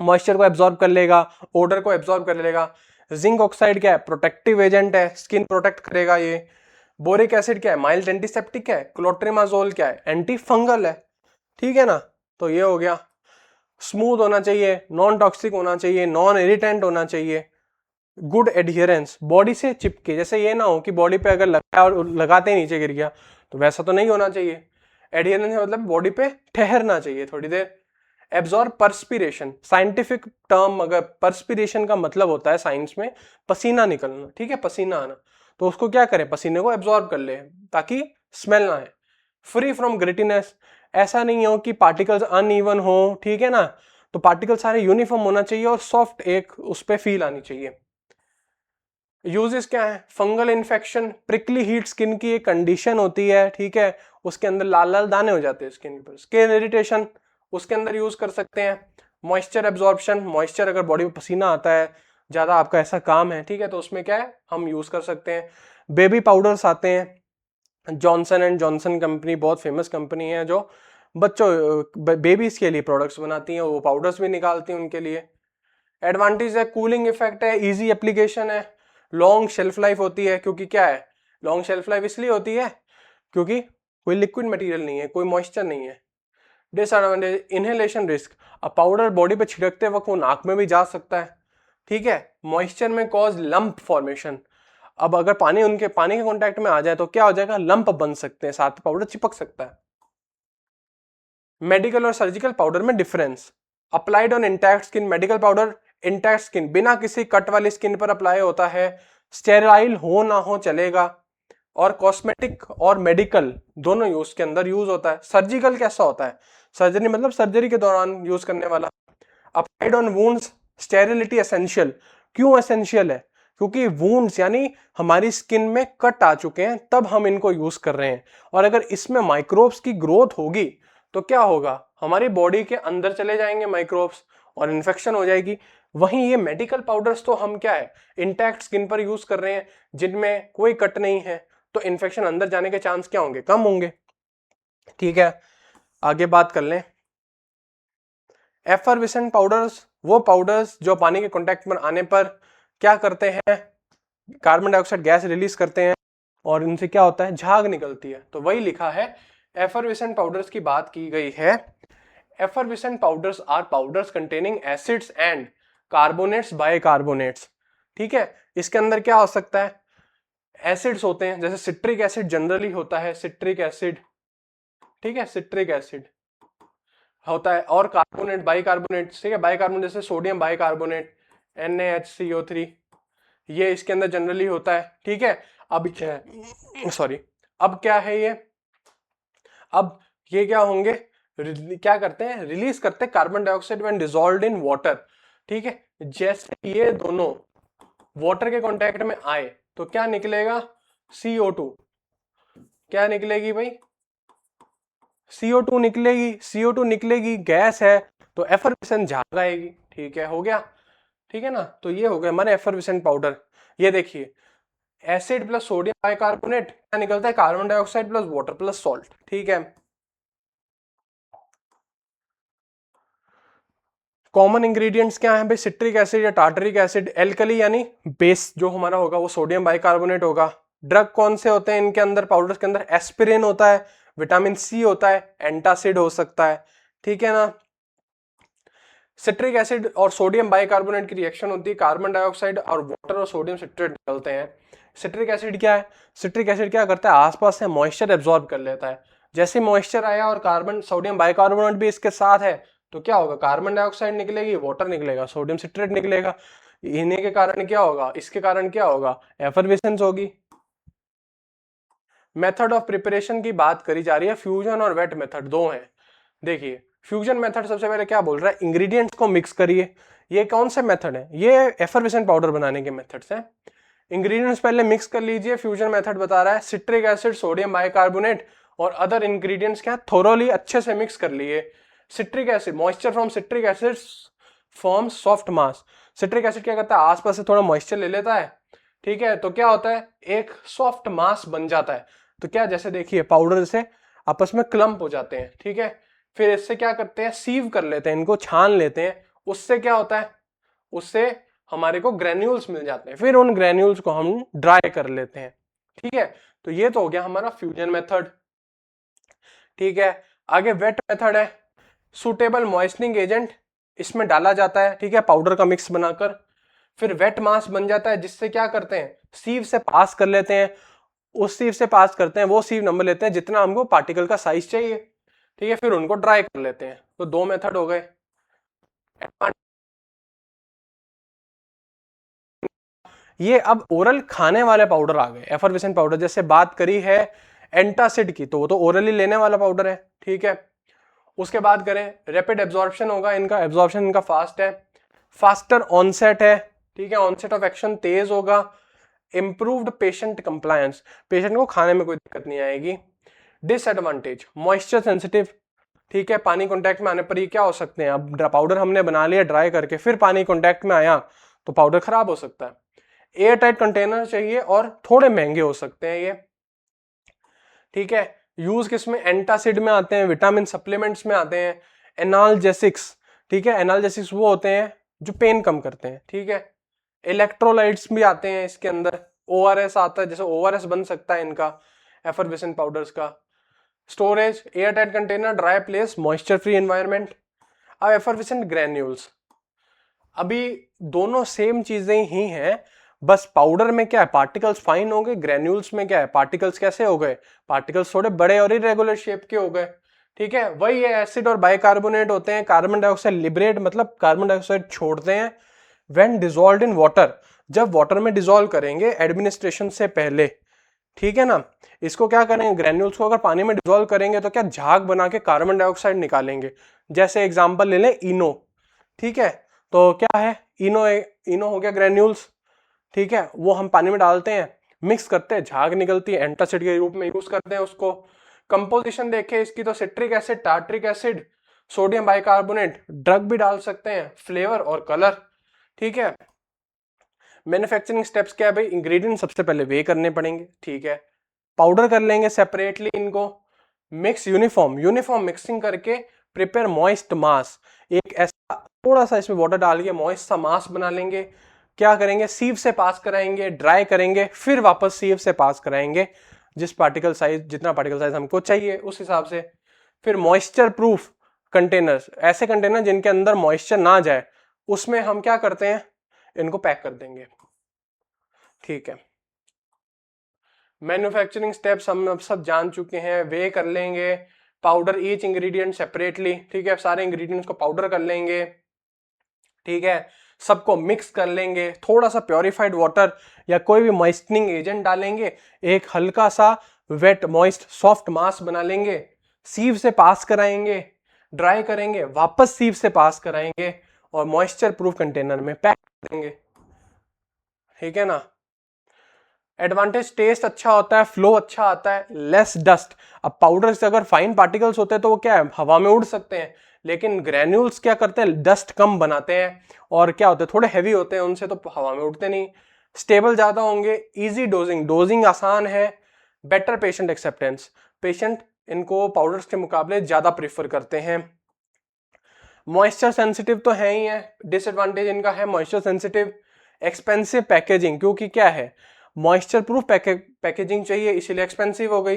मॉइस्चर को एब्जॉर्ब कर लेगा, ओडर को एब्जॉर्ब कर लेगा। जिंक ऑक्साइड क्या है, प्रोटेक्टिव एजेंट है, स्किन प्रोटेक्ट करेगा ये। बोरिक एसिड क्या है, माइल्ड एंटीसेप्टिक है। क्लोट्रीमाजोल क्या है, एंटी फंगल है, ठीक है ना। तो ये हो गया, स्मूथ होना चाहिए, नॉन टॉक्सिक होना चाहिए, नॉन इरिटेंट होना चाहिए, गुड एडहियरेंस, बॉडी से चिपके, जैसे ये ना हो कि बॉडी पे अगर लगा और लगाते ही नीचे गिर गया, तो वैसा तो नहीं होना चाहिए। एडहियरेंस मतलब बॉडी पे ठहरना चाहिए थोड़ी देर। एब्जॉर्ब पर्सपिरेशन, साइंटिफिक टर्म, अगर पर्सपिरेशन का मतलब होता है साइंस में पसीना निकलना, ठीक है, पसीना आना, तो उसको क्या करें, पसीने को एब्जॉर्ब कर ले ताकि स्मेल ना आए। फ्री फ्रॉम ग्रिटीनेस, ऐसा नहीं हो कि पार्टिकल्स अनइवन हो, ठीक है ना, तो पार्टिकल सारे यूनिफॉर्म होना चाहिए और सॉफ्ट एक उस पर फील आनी चाहिए। यूजेस क्या है, fungal infection, prickly heat skin की एक कंडीशन होती है, ठीक है, उसके अंदर लाल लाल दाने हो जाते हैं स्किन पर, स्किन इरिटेशन, उसके अंदर यूज कर सकते हैं। मॉइस्चर एब्जॉर्प्शन, मॉइस्चर अगर बॉडी में पसीना आता है ज्यादा, आपका ऐसा काम है, ठीक है, तो उसमें क्या है, हम यूज कर सकते हैं। बेबी पाउडर्स आते हैं, जॉनसन एंड जॉनसन कंपनी बहुत फेमस कंपनी है जो बच्चों बेबीज के लिए प्रोडक्ट्स बनाती हैं, वो पाउडर्स भी निकालती हैं उनके लिए। एडवांटेज है कूलिंग इफेक्ट है, इजी एप्लीकेशन है, लॉन्ग शेल्फ लाइफ होती है, क्योंकि क्या है लॉन्ग शेल्फ लाइफ इसलिए होती है क्योंकि कोई लिक्विड मटेरियल नहीं है, कोई मॉइस्चर नहीं है। डिसएडवांटेज इनहेलेशन रिस्क, अब पाउडर बॉडी पे छिड़कते वक्त वो नाक में भी जा सकता है, ठीक है। मॉइस्चर में कॉज लंप फॉर्मेशन, अब अगर पानी के कांटेक्ट में आ जाए तो क्या हो जाएगा, लंप बन सकते हैं, साथ पाउडर चिपक सकता है। मेडिकल और सर्जिकल पाउडर में difference, applied on intact skin, medical powder intact skin बिना किसी कट वाली स्किन पर अप्लाई होता है, स्टेराइल हो ना हो चलेगा, और कॉस्मेटिक और मेडिकल दोनों यूज के अंदर यूज होता है। सर्जिकल कैसा होता है, सर्जरी मतलब सर्जरी के दौरान यूज करने वाला। Applied on wounds, sterility essential, क्यों एसेंशियल है, क्योंकि वुंड्स यानी हमारी स्किन में कट आ चुके हैं तब हम इनको यूज कर रहे हैं, और अगर इसमें माइक्रोब्स की ग्रोथ होगी तो क्या होगा, हमारी बॉडी के अंदर चले जाएंगे माइक्रोब्स और इन्फेक्शन हो जाएगी। वहीं ये मेडिकल पाउडर्स तो हम क्या है इंटैक्ट स्किन पर यूज कर रहे हैं जिनमें कोई कट नहीं है, तो इन्फेक्शन अंदर जाने के चांस क्या होंगे, कम होंगे, ठीक है। आगे बात कर लें, एफरविसेंट पाउडर्स, वो पाउडर्स जो पानी के कांटेक्ट में आने पर क्या करते हैं, कार्बन डाइऑक्साइड गैस रिलीज करते हैं और इनसे क्या होता है, झाग निकलती है, तो वही लिखा है एफरविसेंट पाउडर्स की बात की गई है। Effervescent powders are powders containing acids and carbonates bicarbonates, ठीक है। इसके अंदर क्या हो सकता है, एसिड्स होते हैं, जैसे सिट्रिक एसिड जनरली होता है, सिट्रिक एसिड, ठीक है, सिट्रिक एसिड होता है, और कार्बोनेट बाइकार्बोनेट, ठीक है, बाइकार्बोनेट जैसे सोडियम बाइकार्बोनेट NaHCO3, ये इसके अंदर जनरली होता है, ठीक है। अब क्या है, सॉरी, अब क्या है ये, अब ये क्या होंगे, क्या करते हैं, रिलीज करते हैं carbon dioxide when dissolved in water, ठीक है। जैसे ये दोनों वाटर के कांटेक्ट में आए तो क्या निकलेगा, CO2, क्या निकलेगी भाई, CO2 निकलेगी, CO2 निकलेगी, गैस है तो एफरविसेंट झाग आएगी, ठीक है, हो गया, ठीक है ना। तो ये हो गया हमारे एफरविसेंट पाउडर। ये देखिए एसिड प्लस सोडियम बाइकार्बोनेट क्या निकलता है, carbon dioxide plus water plus salt, ठीक है। कॉमन इंग्रेडिएंट्स क्या है भाई, सिट्रिक एसिड या टार्टरिक एसिड, एल्कली यानी बेस जो हमारा होगा वो सोडियम बाइकार्बोनेट होगा। ड्रग कौन से होते हैं इनके अंदर, पाउडर्स के अंदर, एस्पिरिन होता है, विटामिन सी होता है, एंटासिड हो सकता है, ठीक है ना। सिट्रिक एसिड और सोडियम बाइकार्बोनेट की रिएक्शन होती है, कार्बन डाइऑक्साइड और वाटर और सोडियम सिट्रेट निकलते हैं। सिट्रिक एसिड क्या है, सिट्रिक एसिड क्या करता है, आसपास से मॉइस्चर एब्जॉर्ब कर लेता है, जैसे मॉइस्चर आया और कार्बन सोडियम बाइकार्बोनेट भी इसके साथ है तो क्या होगा, कार्बन डाइऑक्साइड निकलेगी, वाटर निकलेगा, सोडियम सिट्रेट निकलेगा, इन्हीं के कारण क्या होगा, इसके कारण क्या होगा, एफरवेसेंस होगी। मेथड ऑफ प्रिपरेशन की बात करी जा रही है, फ्यूजन और वेट मेथड दो हैं। देखिए फ्यूजन मेथड सबसे पहले क्या बोल रहा है, इंग्रेडिएंट्स को मिक्स करिए, ये कौन से मेथड है, ये एफरवेसेंट पाउडर बनाने के मेथड्स हैं। इंग्रेडिएंट्स पहले मिक्स कर लीजिए, फ्यूजन मेथड बता रहा है सिट्रिक एसिड, सोडियम बाइकार्बोनेट और अदर इंग्रेडिएंट्स क्या थोरोली अच्छे से मिक्स कर लिए। Citric acid, moisture from citric acid form soft mass, citric acid क्या करता है, आसपास से थोड़ा मॉइस्चर ले लेता है, ठीक है, तो क्या होता है, एक सॉफ्ट मास बन जाता है। तो क्या, जैसे देखिए पाउडर से आपस में क्लम्प हो जाते हैं, ठीक है, फिर इससे क्या करते हैं, सीव कर लेते हैं, इनको छान लेते हैं, उससे क्या होता है, उससे हमारे को ग्रेन्यूल्स मिल जाते हैं, फिर उन ग्रेन्यूल्स को हम ड्राई कर लेते हैं, ठीक है। तो ये तो हो गया हमारा फ्यूजन मेथड, ठीक है। आगे वेट मेथड है, सुटेबल मॉइस्टनिंग एजेंट इसमें डाला जाता है, ठीक है, पाउडर का मिक्स बनाकर, फिर वेट मास बन जाता है जिससे क्या करते हैं, सीव से पास कर लेते हैं, उस सीव से पास करते हैं, वो सीव नंबर लेते हैं जितना हमको पार्टिकल का साइज चाहिए, ठीक है, फिर उनको ड्राई कर लेते हैं। तो दो मेथड हो गए। ये अब ओरल खाने वाले पाउडर आ गए, एफरवेसेंट पाउडर, जैसे बात करी है एंटासिड की तो वो तो ओरली लेने वाला पाउडर है, ठीक है। उसके बाद करें रैपिड एब्जॉर्प्शन होगा, इनका एब्जॉर्प्शन इनका फास्ट है, फास्टर ऑनसेट है, ठीक है, ऑनसेट ऑफ एक्शन तेज होगा, इंप्रूव्ड पेशेंट कंप्लायंस, पेशेंट को खाने में कोई दिक्कत नहीं आएगी। डिसएडवांटेज मॉइस्चर सेंसिटिव, ठीक है, पानी कांटेक्ट में आने पर ये क्या हो सकते हैं, अब पाउडर हमने बना लिया ड्राई करके, फिर पानी कांटेक्ट में आया तो पाउडर खराब हो सकता है। एयर टाइट कंटेनर चाहिए और थोड़े महंगे हो सकते हैं ये, ठीक है। यूज किसमें, एंटासिड में आते हैं, विटामिन सप्लीमेंट्स में आते हैं, एनाल्जेसिक्स, ठीक है, एनाल्जेसिक्स वो होते हैं जो पेन कम करते हैं, ठीक है। इलेक्ट्रोलाइट्स भी आते हैं इसके अंदर, ओआरएस आता है, जैसे ओआरएस बन सकता है इनका, एफरवेसेंट पाउडर्स का। Storage air tight container, dry place, moisture free environment. अब एफरवेसेंट ग्रैन्यूल्स, अभी दोनों सेम चीजें ही हैं, बस पाउडर में क्या है पार्टिकल्स फाइन हो गए, ग्रैन्यूल्स में क्या है पार्टिकल्स कैसे हो गए, पार्टिकल्स थोड़े बड़े और इरेगुलर शेप के हो गए, ठीक है। वही है, एसिड और बाइकार्बोनेट होते हैं, कार्बन डाइऑक्साइड लिबरेट मतलब कार्बन डाइऑक्साइड छोड़ते हैं व्हेन डिसॉल्व्ड इन वाटर, जब वाटर में डिसॉल्व करेंगे एडमिनिस्ट्रेशन से पहले, ठीक है ना। इसको क्या करेंगे, ग्रैन्यूल्स को अगर पानी में डिसॉल्व करेंगे तो क्या झाग बना के कार्बन डाइऑक्साइड निकालेंगे। जैसे एग्जांपल ले लें इनो, ठीक है, तो क्या है इनो, इनो हो गया ग्रैन्यूल्स, ठीक है, वो हम पानी में डालते हैं, मिक्स करते हैं, झाग निकलती है, एंटासिड के रूप में यूज करते हैं उसको। कंपोजिशन देखें इसकी तो citric acid, tartaric acid, sodium bicarbonate, drug भी डाल सकते हैं, फ्लेवर और कलर, ठीक है। मैन्युफैक्चरिंग स्टेप्स क्या है भाई, इंग्रेडिएंट सबसे पहले वे करने पड़ेंगे, ठीक है, पाउडर कर लेंगे सेपरेटली इनको, मिक्स यूनिफॉर्म, यूनिफॉर्म मिक्सिंग करके प्रिपेयर मॉइस्ट मास, एक ऐसा थोड़ा सा इसमें वाटर डाल के मॉइस्ट सा मास बना लेंगे। क्या करेंगे, सीव से पास कराएंगे, ड्राई करेंगे, फिर वापस सीव से पास कराएंगे, जिस पार्टिकल साइज, जितना पार्टिकल साइज हमको चाहिए उस हिसाब से। फिर मॉइस्चर प्रूफ कंटेनर्स, ऐसे कंटेनर जिनके अंदर मॉइस्चर ना जाए, उसमें हम क्या करते हैं, इनको पैक कर देंगे, ठीक है। मैन्युफैक्चरिंग स्टेप्स हम अब सब जान चुके हैं, वे कर लेंगे, पाउडर ईच इंग्रेडिएंट सेपरेटली, ठीक है, सारे इंग्रेडिएंट्स को पाउडर कर लेंगे, ठीक है, सबको मिक्स कर लेंगे, थोड़ा सा प्योरिफाइड वाटर या कोई भी मॉइस्टनिंग एजेंट डालेंगे, एक हल्का सा वेट मॉइस्ट सॉफ्ट मास बना लेंगे, सीव से पास कराएंगे, ड्राई करेंगे, वापस सीव से पास कराएंगे और मॉइस्चर प्रूफ कंटेनर में पैक करेंगे, ठीक है ना। एडवांटेज, टेस्ट अच्छा होता है, फ्लो अच्छा आता है, लेस डस्ट। अब पाउडर से अगर फाइन पार्टिकल्स होते हैं तो वो क्या है हवा में उड़ सकते हैं, लेकिन ग्रैन्यूल्स क्या करते हैं, डस्ट कम बनाते हैं और क्या होते हैं थोड़े हैवी होते हैं, उनसे तो हवा में उड़ते नहीं। स्टेबल ज्यादा होंगे, इजी डोजिंग, डोजिंग आसान है, बेटर पेशेंट एक्सेप्टेंस, पेशेंट इनको पाउडर्स के मुकाबले ज्यादा प्रीफर करते हैं। मॉइस्चर सेंसिटिव तो है ही है, डिसएडवांटेज इनका है मॉइस्चर सेंसिटिव। एक्सपेंसिव पैकेजिंग, क्योंकि क्या है मॉइस्चर प्रूफ पैकेजिंग चाहिए, इसीलिए एक्सपेंसिव हो गई।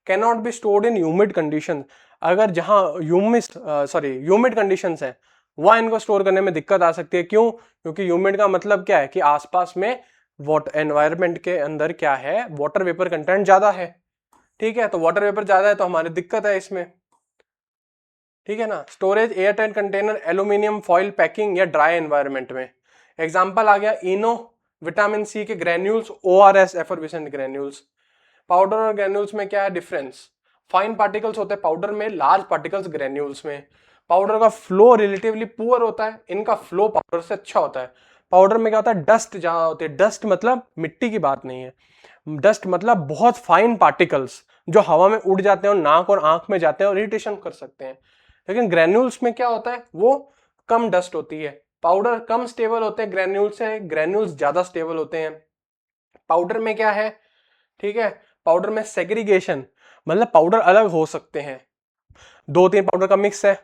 Can not be stored in humid condition, अगर जहां ह्यूमिड कंडीशंस है वहां इनको स्टोर करने में दिक्कत आ सकती है। क्यों, क्योंकि ह्यूमिड का मतलब क्या है कि आसपास में वाटर एनवायरनमेंट के अंदर क्या है वाटर वेपर कंटेंट ज्यादा है, ठीक है, तो वाटर वेपर ज्यादा है तो हमारी दिक्कत है इसमें, ठीक है ना। Storage air tight container, aluminium foil packing या ड्राई एनवायरनमेंट में। एग्जांपल आ गया इनो, विटामिन सी के granules, ORS effervescent granules. Powder और ग्रैन्यूल्स में क्या है डिफरेंस, फाइन पार्टिकल्स होते हैं पाउडर में, लार्ज पार्टिकल्स ग्रैन्यूल्स में। पाउडर का फ्लो रिलेटिवली पुअर होता है, इनका फ्लो पाउडर से अच्छा होता है। पाउडर में क्या होता है डस्ट ज्यादा होती है, डस्ट मतलब मिट्टी की बात नहीं है, डस्ट मतलब बहुत फाइन पार्टिकल्स जो हवा में उड़ जाते हैं और नाक और आंख में जाते हैं और इरिटेशन कर सकते हैं। लेकिन ग्रैन्यूल्स में क्या होता है वो कम डस्ट होती है, पाउडर कम स्टेबल होते हैं ग्रैन्यूल से, ग्रैन्यूल्स ज्यादा स्टेबल होते हैं। पाउडर में क्या है, ठीक है, पाउडर में सेग्रीगेशन मतलब पाउडर अलग हो सकते हैं, दो तीन पाउडर का मिक्स है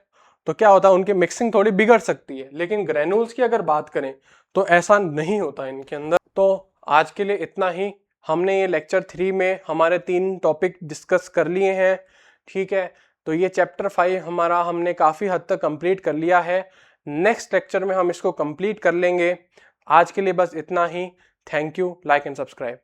तो क्या होता है उनकी मिक्सिंग थोड़ी बिगड़ सकती है, लेकिन ग्रैन्यूल्स की अगर बात करें तो ऐसा नहीं होता इनके अंदर। तो आज के लिए इतना ही, हमने ये लेक्चर 3 में हमारे 3 टॉपिक डिस्कस कर लिए हैं, ठीक है। तो ये चैप्टर 5 हमारा हमने काफ़ी हद तक कंप्लीट कर लिया है, नेक्स्ट लेक्चर में हम इसको कंप्लीट कर लेंगे। आज के लिए बस इतना ही, thank you, like and subscribe.